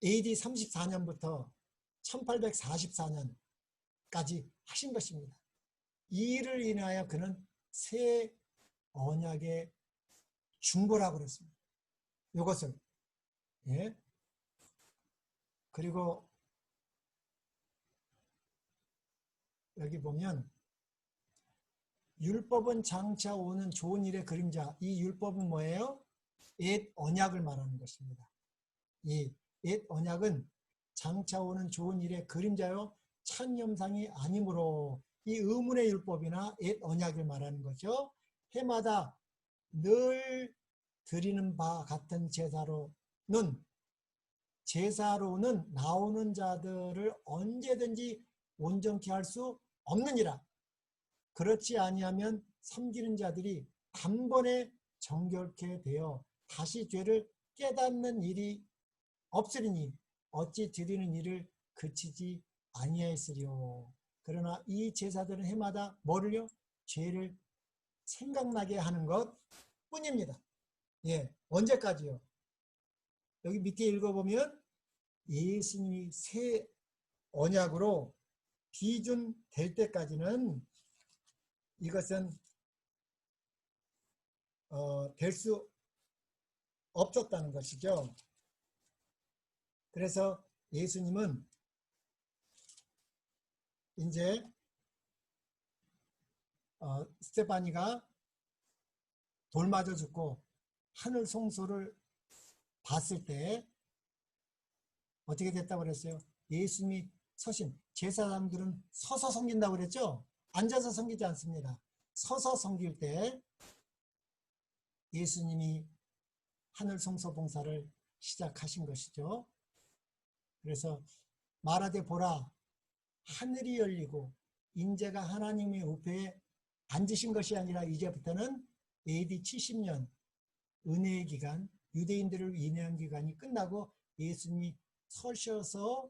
AD 34년부터 1844년까지 하신 것입니다. 이 일을 인하여 그는 새 언약의 중보라고 그랬습니다. 이것을 예. 그리고 여기 보면 율법은 장차 오는 좋은 일의 그림자. 이 율법은 뭐예요? 옛 언약을 말하는 것입니다. 이 옛 언약은 장차 오는 좋은 일의 그림자요 참 형상이 아니므로 이 의문의 율법이나 옛 언약을 말하는 거죠. 해마다 늘 드리는 바 같은 제사로는 나오는 자들을 언제든지 온전케 할 수 없느니라. 그렇지 아니하면 섬기는 자들이 단번에 정결케 되어 다시 죄를 깨닫는 일이 없으리니 어찌 드리는 일을 그치지 아니하였으리요. 그러나 이 제사들은 해마다 뭐를요? 죄를 생각나게 하는 것 뿐입니다. 예, 언제까지요? 여기 밑에 읽어보면 예수님이 새 언약으로 비준될 때까지는 이것은 될 수 없었다는 것이죠. 그래서 예수님은 이제 스테파니가 돌 맞아 죽고 하늘 성소를 봤을 때 어떻게 됐다고 그랬어요? 예수님이 서신 제사장들은 서서 섬긴다고 그랬죠? 앉아서 섬기지 않습니다. 서서 섬길 때 예수님이 하늘 성소 봉사를 시작하신 것이죠. 그래서 말하되 보라 하늘이 열리고 인자가 하나님의 우편에 앉으신 것이 아니라 이제부터는 AD 70년 은혜의 기간, 유대인들을 인해한 기간이 끝나고 예수님이 서셔서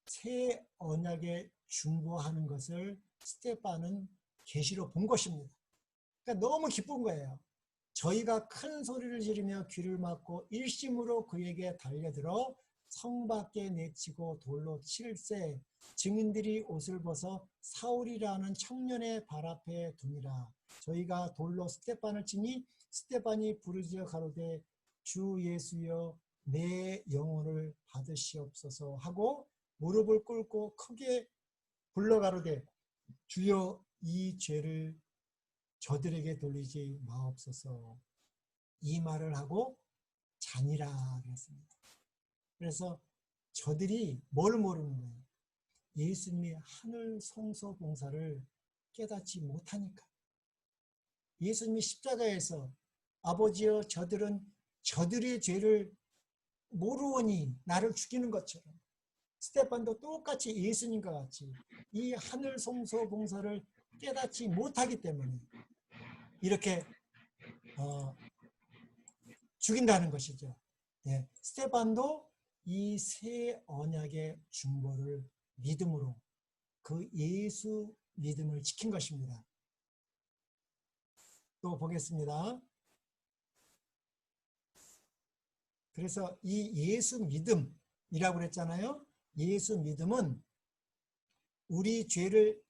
새 언약에 중보하는 것을 스테파는 계시로 본 것입니다. 그러니까 너무 기쁜 거예요. 저희가 큰 소리를 지르며 귀를 막고 일심으로 그에게 달려들어 성 밖에 내치고 돌로 칠세 증인들이 옷을 벗어 사울이라는 청년의 발 앞에 두니라. 저희가 돌로 스테판을 치니 스테판이 부르짖어 가로되 주 예수여 내 영혼을 받으시옵소서 하고 무릎을 꿇고 크게 불러 가로되 주여 이 죄를 저들에게 돌리지 마옵소서. 이 말을 하고 자니라 그랬습니다. 그래서 저들이 뭘 모르는 거예요? 예수님이 하늘 성소 봉사를 깨닫지 못하니까. 예수님이 십자가에서 아버지여 저들은 저들의 죄를 모르오니 나를 죽이는 것처럼 스테판도 똑같이 예수님과 같이 이 하늘 성소 봉사를 깨닫지 못하기 때문에 이렇게 죽인다는 것이죠. 네, 스테판도 이 새 언약의 중보를 믿음으로 그 예수 믿음을 지킨 것입니다. 또 보겠습니다. 그래서 이 예수 믿음이라고 그랬잖아요. 예수 믿음은 우리 죄를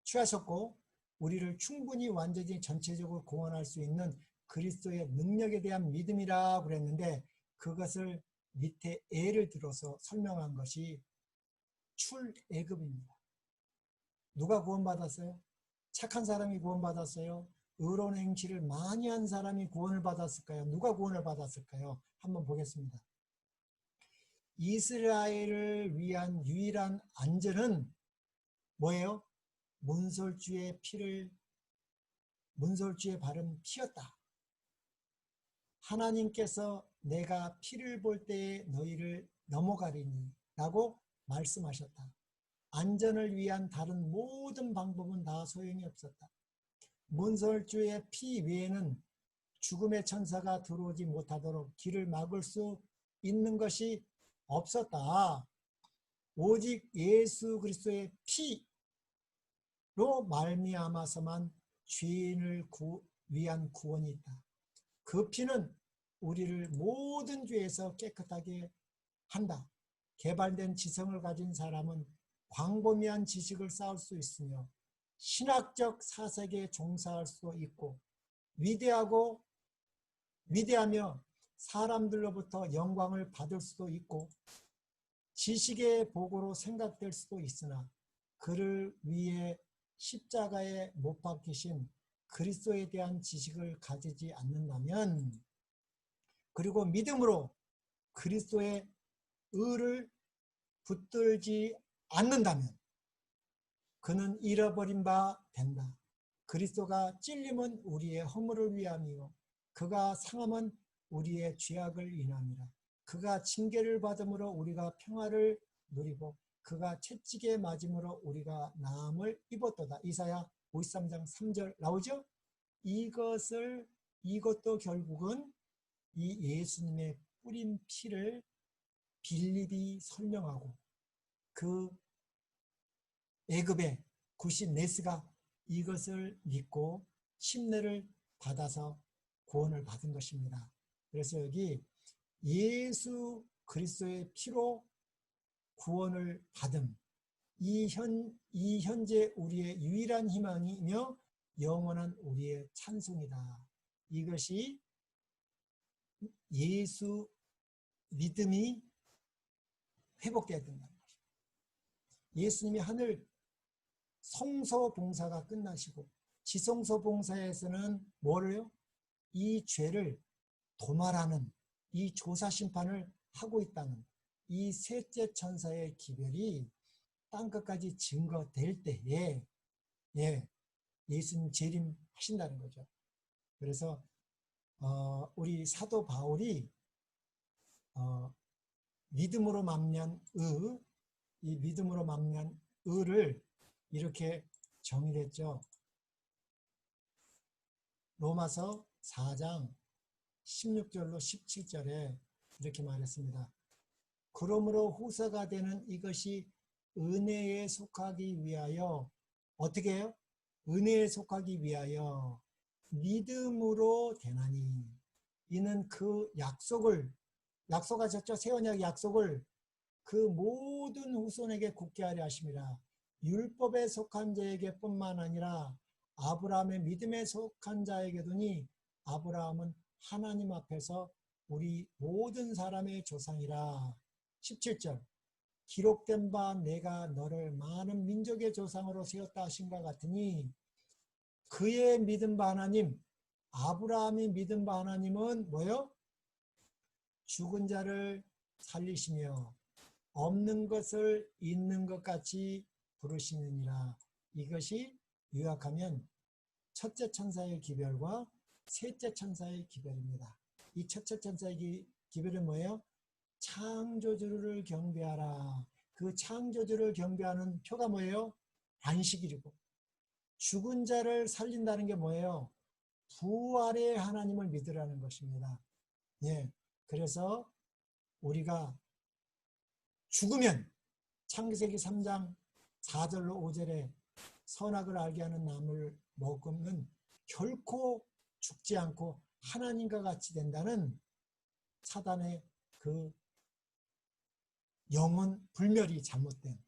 취하셨고 우리를 충분히 완전히 전체적으로 구원할 수 있는 그리스도의 능력에 대한 믿음이라고 그랬는데 그것을 밑에 예를 들어서 설명한 것이 출애굽입니다. 누가 구원받았어요? 착한 사람이 구원받았어요? 의로운 행실을 많이 한 사람이 구원을 받았을까요? 누가 구원을 받았을까요? 한번 보겠습니다. 이스라엘을 위한 유일한 안전은 뭐예요? 문설주의 피를 문설주의 발은 피였다. 하나님께서 내가 피를 볼 때에 너희를 넘어가리니 라고 말씀하셨다. 안전을 위한 다른 모든 방법은 다 소용이 없었다. 문설주의 피 외에는 죽음의 천사가 들어오지 못하도록 길을 막을 수 있는 것이 없었다. 오직 예수 그리스도의 피로 말미암아서만 죄인을 위한 구원이 있다. 그 피는 우리를 모든 죄에서 깨끗하게 한다. 개발된 지성을 가진 사람은 광범위한 지식을 쌓을 수 있으며 신학적 사색에 종사할 수 있고 위대하며 사람들로부터 영광을 받을 수도 있고 지식의 보고로 생각될 수도 있으나 그를 위해 십자가에 못 박히신 그리스도에 대한 지식을 가지지 않는다면 그리고 믿음으로 그리스도의 의를 붙들지 않는다면 그는 잃어버린 바 된다. 그리스도가 찔림은 우리의 허물을 위함이요 그가 상함은 우리의 죄악을 인함이라. 그가 징계를 받음으로 우리가 평화를 누리고 그가 채찍에 맞음으로 우리가 나음을 입었도다. 이사야 53장 3절 나오죠? 이것도 결국은 이 예수님의 뿌린 피를 빌립이 설명하고 그 애굽의 구신 네스가 이것을 믿고 침례를 받아서 구원을 받은 것입니다. 그래서 여기 예수 그리스도의 피로 구원을 받음, 이 현재 우리의 유일한 희망이며 영원한 우리의 찬송이다. 이것이 예수 믿음이 회복되어야 된다는 것입니다. 예수님이 하늘 성소 봉사가 끝나시고 지성소 봉사에서는 뭐를요? 이 죄를 도말하는 이 조사 심판을 하고 있다는 이 셋째 천사의 기별이 땅끝까지 증거될 때에 예수님 재림하신다는 거죠. 그래서 우리 사도 바울이 믿음으로 만난 이 믿음으로 만난 의를 이렇게 정의했죠. 로마서 4장 16절로 17절에 이렇게 말했습니다. 그러므로 후사가 되는 이것이 은혜에 속하기 위하여 어떻게 해요? 은혜에 속하기 위하여 믿음으로 되나니 이는 그 약속하셨죠? 새 언약 약속을 그 모든 후손에게 굳게 하려 하심이라. 율법에 속한 자에게 뿐만 아니라 아브라함의 믿음에 속한 자에게도니 아브라함은 하나님 앞에서 우리 모든 사람의 조상이라. 17절 기록된 바 내가 너를 많은 민족의 조상으로 세웠다 하신과 같으니 그의 믿은 바 하나님, 아브라함이 믿은 바 하나님은 뭐요? 죽은 자를 살리시며 없는 것을 있는 것 같이 부르시느니라. 이것이 요약하면 첫째 천사의 기별과 셋째 천사의 기별입니다. 이 첫째 천사의 기별은 뭐예요? 창조주를 경배하라. 그 창조주를 경배하는 표가 뭐예요? 안식일이고 죽은 자를 살린다는 게 뭐예요? 부활의 하나님을 믿으라는 것입니다. 그래서 우리가 죽으면 창세기 3장 4절로 5절에 선악을 알게 하는 나무를 먹으면 결코 죽지 않고 하나님과 같이 된다는 사단의 그 영혼 불멸이 잘못된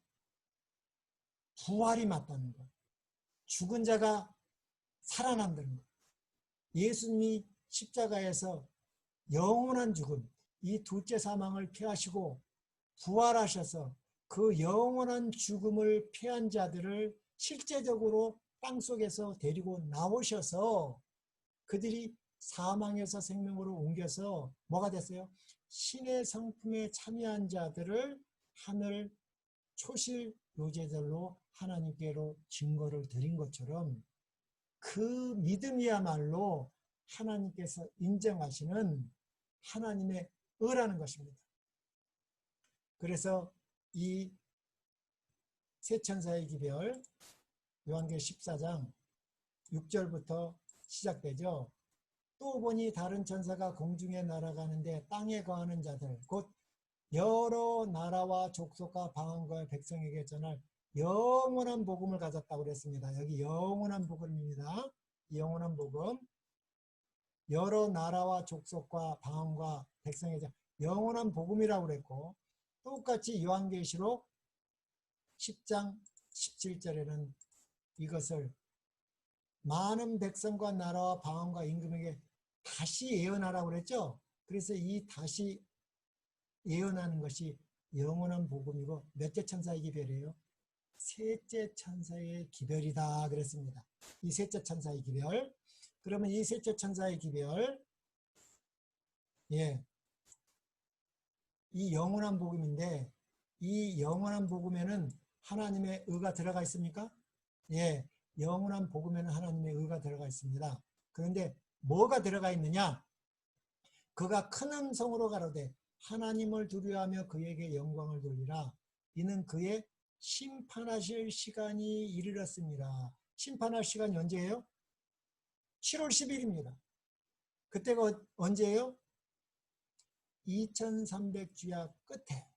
부활이 맞다는 것. 죽은 자가 살아난다는 것. 예수님이 십자가에서 영원한 죽음, 이 둘째 사망을 피하시고 부활하셔서 그 영원한 죽음을 피한 자들을 실제적으로 땅속에서 데리고 나오셔서 그들이 사망에서 생명으로 옮겨서 뭐가 됐어요? 신의 성품에 참여한 자들을 하늘 초실 요제들로 하나님께로 증거를 드린 것처럼 그 믿음이야말로 하나님께서 인정하시는 하나님의 의라는 것입니다. 그래서 이 세 천사의 기별, 요한계시록 14장 6절부터 시작되죠. 또 보니 다른 천사가 공중에 날아가는데 땅에 거하는 자들 곧 여러 나라와 족속과 방언과 백성에게 전할 영원한 복음을 가졌다고 그랬습니다. 여기 영원한 복음입니다. 영원한 복음. 여러 나라와 족속과 방언과 백성에게 영원한 복음이라고 그랬고, 똑같이 요한계시록 10장 17절에는 이것을 많은 백성과 나라와 방언과 임금에게 다시 예언하라고 그랬죠. 그래서 이 다시 예언하는 것이 영원한 복음이고 몇째 천사의 기별이에요? 셋째 천사의 기별이다 그랬습니다. 이 셋째 천사의 기별. 그러면 이 셋째 천사의 기별, 이 영원한 복음인데, 이 영원한 복음에는 하나님의 의가 들어가 있습니까? 영원한 복음에는 하나님의 의가 들어가 있습니다. 그런데 뭐가 들어가 있느냐? 그가 큰 음성으로 가로되 하나님을 두려워하며 그에게 영광을 돌리라. 이는 그의 심판하실 시간이 이르렀습니다. 심판할 시간이 언제예요? 7월 10일입니다. 그때가 언제예요? 2300주야 끝에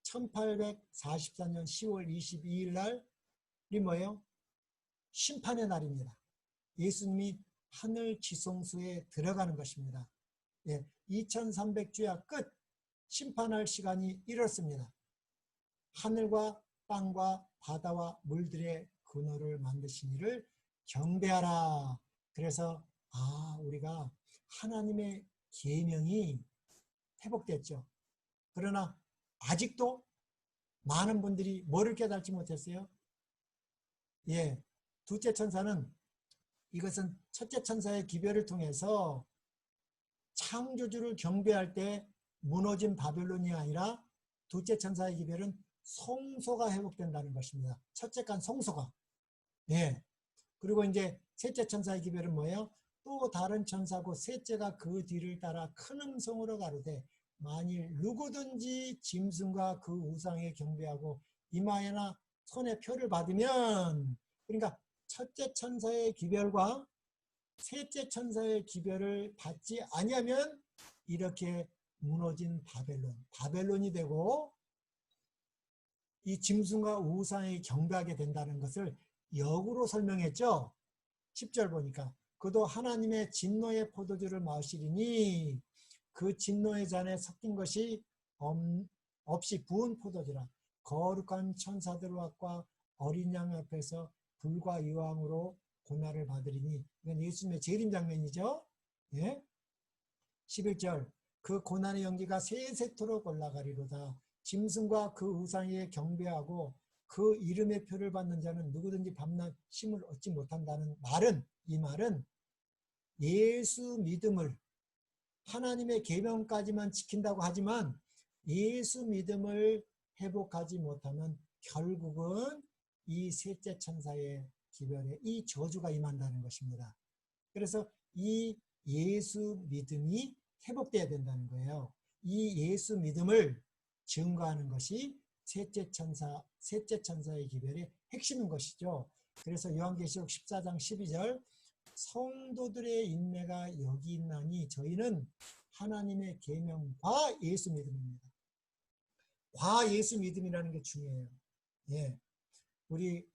1844년 10월 22일 날이 뭐예요? 심판의 날입니다. 예수님이 하늘 지성소에 들어가는 것입니다. 2300주야 끝 심판할 시간이 이렇습니다. 하늘과 땅과 바다와 물들의 근원을 만드신 이를 경배하라. 그래서 우리가 하나님의 계명이 회복됐죠. 그러나 아직도 많은 분들이 뭐를 깨닫지 못했어요? 둘째 천사는 이것은 첫째 천사의 기별을 통해서 창조주를 경배할 때 무너진 바벨론이 아니라 둘째 천사의 기별은 성소가 회복된다는 것입니다. 첫째 간 성소가. 그리고 이제 셋째 천사의 기별은 뭐예요? 또 다른 천사고 셋째가 그 뒤를 따라 큰 음성으로 가로되 만일 누구든지 짐승과 그 우상에 경배하고 이마에나 손에 표를 받으면, 그러니까 첫째 천사의 기별과 셋째 천사의 기별을 받지 아니하면 이렇게 무너진 바벨론이 되고 이 짐승과 우상에 경배하게 된다는 것을 역으로 설명했죠. 10절 보니까 그도 하나님의 진노의 포도주를 마시리니 그 진노의 잔에 섞인 것이 없이 부은 포도주라. 거룩한 천사들과 어린 양 앞에서 불과 유황으로 고난을 받으리니, 이건 예수님의 재림 장면이죠. 11절 그 고난의 연기가 세세토록 올라가리로다. 짐승과 그 우상에 경배하고 그 이름의 표를 받는 자는 누구든지 밤낮 쉼을 얻지 못한다는 말은, 이 말은 예수 믿음을 하나님의 계명까지만 지킨다고 하지만 예수 믿음을 회복하지 못하면 결국은 이 셋째 천사의 기별에 이 저주가 임한다는 것입니다. 그래서 이 예수 믿음이 회복돼야 된다는 거예요. 이 예수 믿음을 증거하는 것이 셋째 천사의 기별의 핵심인 것이죠. 그래서 요한계시록 14장 12절 성도들의 인내가 여기 있나니 저희는 하나님의 계명과 예수 믿음입니다. 과 예수 믿음이라는 게 중요해요. 우리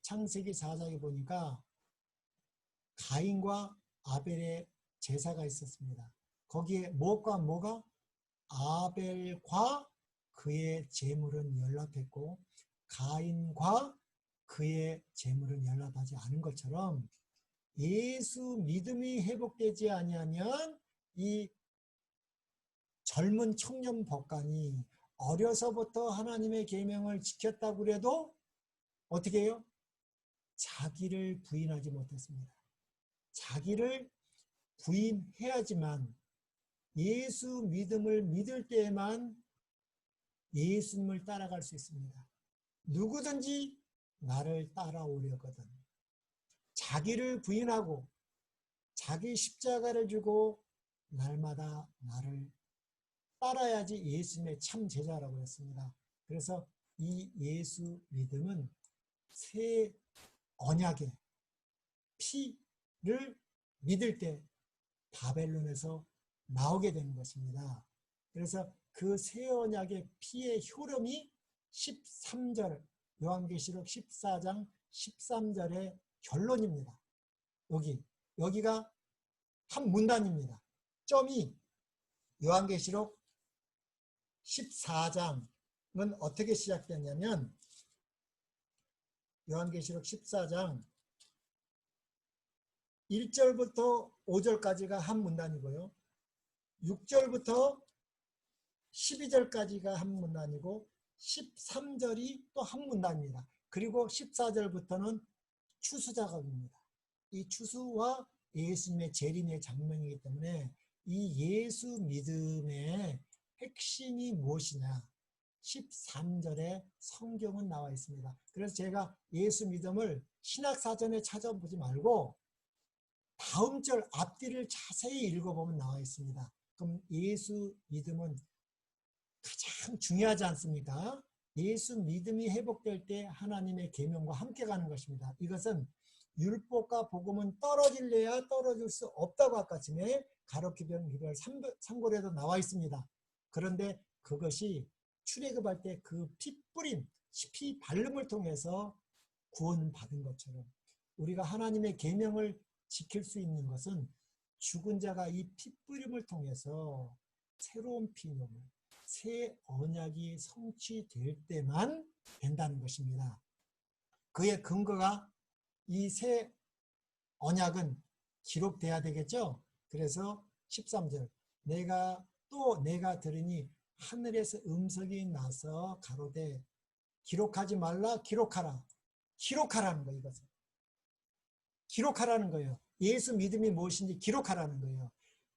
창세기 4장에 보니까 가인과 아벨의 제사가 있었습니다. 거기에 무엇과 뭐가? 아벨과 그의 제물은 연락했고 가인과 그의 제물은 연락하지 않은 것처럼 예수 믿음이 회복되지 아니하면 이 젊은 청년 법관이 어려서부터 하나님의 계명을 지켰다고 해도 어떻게 해요? 자기를 부인하지 못했습니다. 자기를 부인해야지만 예수 믿음을 믿을 때에만 예수님을 따라갈 수 있습니다. 누구든지 나를 따라오려거든 자기를 부인하고 자기 십자가를 주고 날마다 나를 따라야지 예수님의 참 제자라고 했습니다. 그래서 이 예수 믿음은 새 언약의 피를 믿을 때 바벨론에서 나오게 되는 것입니다. 그래서 그 새 언약의 피의 효름이 13절 요한계시록 14장 13절의 결론입니다. 여기가 한 문단입니다. 점이 요한계시록 14장은 어떻게 시작되냐면 요한계시록 14장 1절부터 5절까지가 한 문단이고요. 6절부터 12절까지가 한 문단이고 13절이 또 한 문단입니다. 그리고 14절부터는 추수 작업입니다. 이 추수와 예수님의 재림의 장면이기 때문에 이 예수 믿음의 핵심이 무엇이냐 13절에 성경은 나와 있습니다. 그래서 제가 예수 믿음을 신학사전에 찾아보지 말고 다음 절 앞뒤를 자세히 읽어보면 나와 있습니다. 그럼 예수 믿음은 가장 중요하지 않습니까? 예수 믿음이 회복될 때 하나님의 계명과 함께 가는 것입니다. 이것은 율법과 복음은 떨어질래야 떨어질 수 없다고 아까 전에 가로키변 기별 3골에도 나와 있습니다. 그런데 그것이 출애굽할 때 그 피뿌림, 피 발름을 통해서 구원받은 것처럼 우리가 하나님의 계명을 지킬 수 있는 것은 죽은 자가 이 피뿌림을 통해서 새로운 피념을 새 언약이 성취될 때만 된다는 것입니다. 그의 근거가 이 새 언약은 기록돼야 되겠죠. 그래서 13절 내가 들으니 하늘에서 음성이 나서 가로되 기록하지 말라 기록하라. 기록하라는 거예요. 이것은 기록하라는 거예요. 예수 믿음이 무엇인지 기록하라는 거예요.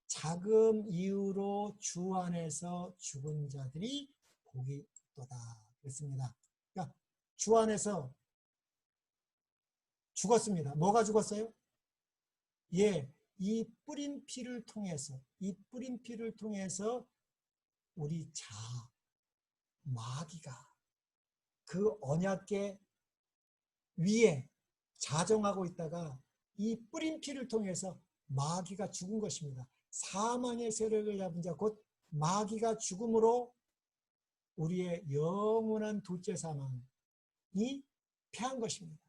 자금 이후로 주 안에서 죽은 자들이 복이 있도다 그랬습니다. 그러니까 주 안에서 죽었습니다. 뭐가 죽었어요? 예, 이 뿌린 피를 통해서 우리 마귀가 그 언약궤 위에 자정하고 있다가 이 뿌린 피를 통해서 마귀가 죽은 것입니다. 사망의 세력을 잡은 자 곧 마귀가 죽음으로 우리의 영원한 둘째 사망이 패한 것입니다.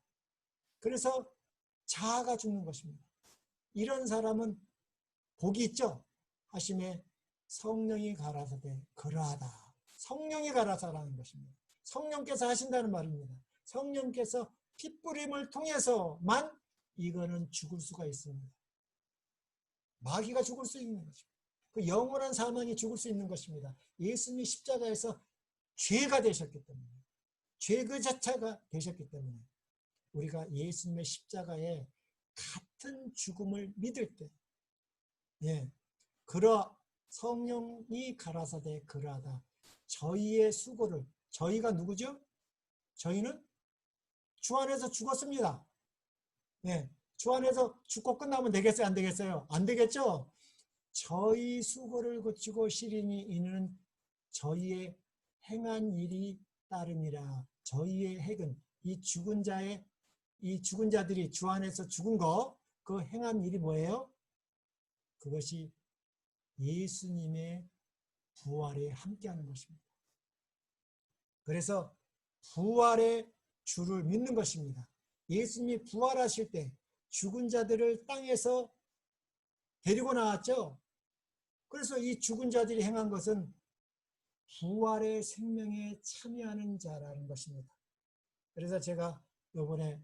그래서 자아가 죽는 것입니다. 이런 사람은 복이 있죠. 하심에 성령이 가라사대 그러하다. 성령이 가라사라는 것입니다. 성령께서 하신다는 말입니다. 성령께서 핏뿌림을 통해서만 이거는 죽을 수가 있습니다. 마귀가 죽을 수 있는 것입니다. 그 영원한 사망이 죽을 수 있는 것입니다. 예수님이 십자가에서 죄가 되셨기 때문에 죄 그 자체가 되셨기 때문에 우리가 예수님의 십자가에 같은 죽음을 믿을 때 성령이 가라사대 그러하다. 저희의 수고를 저희가 누구죠? 저희는 주 안에서 죽었습니다. 주 안에서 죽고 끝나면 되겠어요? 안 되겠어요? 안 되겠죠? 저희 수고를 그치고 시리니 이는 저희의 행한 일이 따름이라. 저희의 핵은 이 죽은 자들이 주 안에서 죽은 거 그 행한 일이 뭐예요? 그것이 예수님의 부활에 함께하는 것입니다. 그래서 부활의 주를 믿는 것입니다. 예수님이 부활하실 때 죽은 자들을 땅에서 데리고 나왔죠. 그래서 이 죽은 자들이 행한 것은 부활의 생명에 참여하는 자라는 것입니다. 그래서 제가 이번에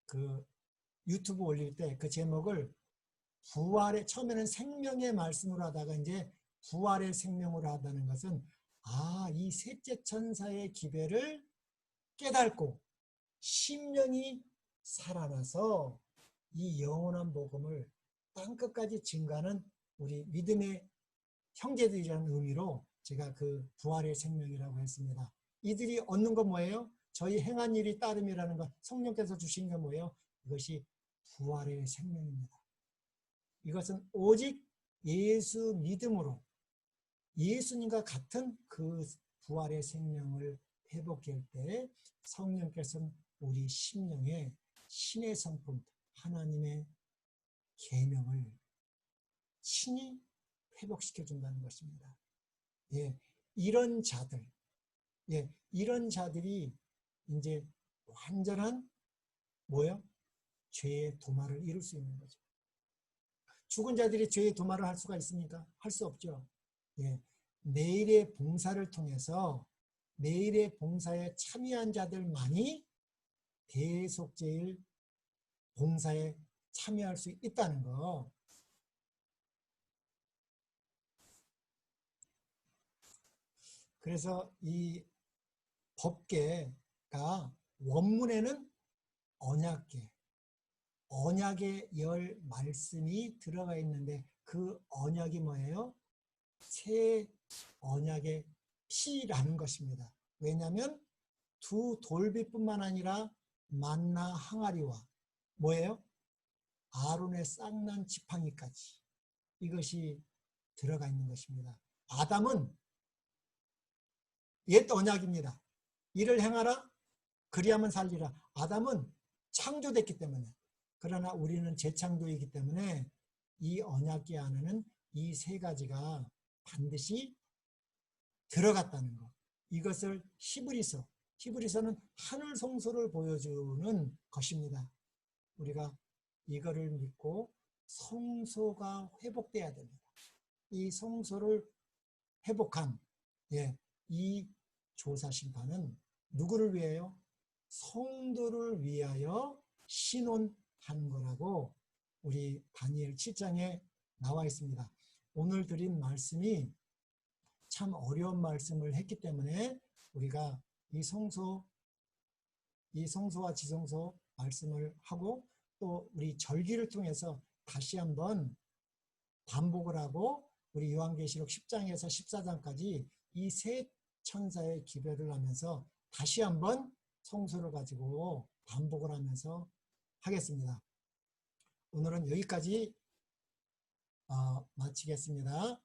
그 유튜브 올릴 때 그 제목을 부활의 처음에는 생명의 말씀으로 하다가 이제 부활의 생명으로 하다는 것은 이 셋째 천사의 기별을 깨닫고 심령이 살아나서 이 영원한 복음을 땅끝까지 증가하는 우리 믿음의 형제들이라는 의미로 제가 그 부활의 생명이라고 했습니다. 이들이 얻는 건 뭐예요? 저희 행한 일이 따름이라는 것, 성령께서 주신 게 뭐예요? 이것이 부활의 생명입니다. 이것은 오직 예수 믿음으로 예수님과 같은 그 부활의 생명을 회복할 때 성령께서는 우리 심령에 신의 성품, 하나님의 계명을 친히 회복시켜 준다는 것입니다. 예, 이런 자들, 이런 자들이 이제 완전한 뭐요? 죄의 도말을 이룰 수 있는 거죠. 죽은 자들이 죄의 도말을 할 수가 있습니까? 할 수 없죠. 내일의 봉사를 통해서 내일의 봉사에 참여한 자들만이 대속죄일 봉사에 참여할 수 있다는 거. 그래서 이 법궤가 원문에는 언약의 열 말씀이 들어가 있는데 그 언약이 뭐예요? 새 언약의 피라는 것입니다. 왜냐하면 두 돌비뿐만 아니라 만나 항아리와 뭐예요? 아론의 쌍난 지팡이까지 이것이 들어가 있는 것입니다. 아담은 옛 언약입니다. 이를 행하라 그리하면 살리라. 아담은 창조됐기 때문에, 그러나 우리는 재창조이기 때문에 이 언약궤 안에는 이 세 가지가 반드시 들어갔다는 것. 이것을 히브리서는 하늘 성소를 보여주는 것입니다. 우리가 이거를 믿고 성소가 회복돼야 됩니다. 이 성소를 회복한 이 조사 심판은 누구를 위하여? 성도를 위하여 신원한 거라고 우리 다니엘 7장에 나와 있습니다. 오늘 드린 말씀이 참 어려운 말씀을 했기 때문에 우리가 이 성소와 지성소 말씀을 하고 또 우리 절기를 통해서 다시 한번 반복을 하고 우리 요한계시록 10장에서 14장까지 이 세 천사의 기별을 하면서 다시 한번 성소를 가지고 반복을 하면서 하겠습니다. 오늘은 여기까지 마치겠습니다.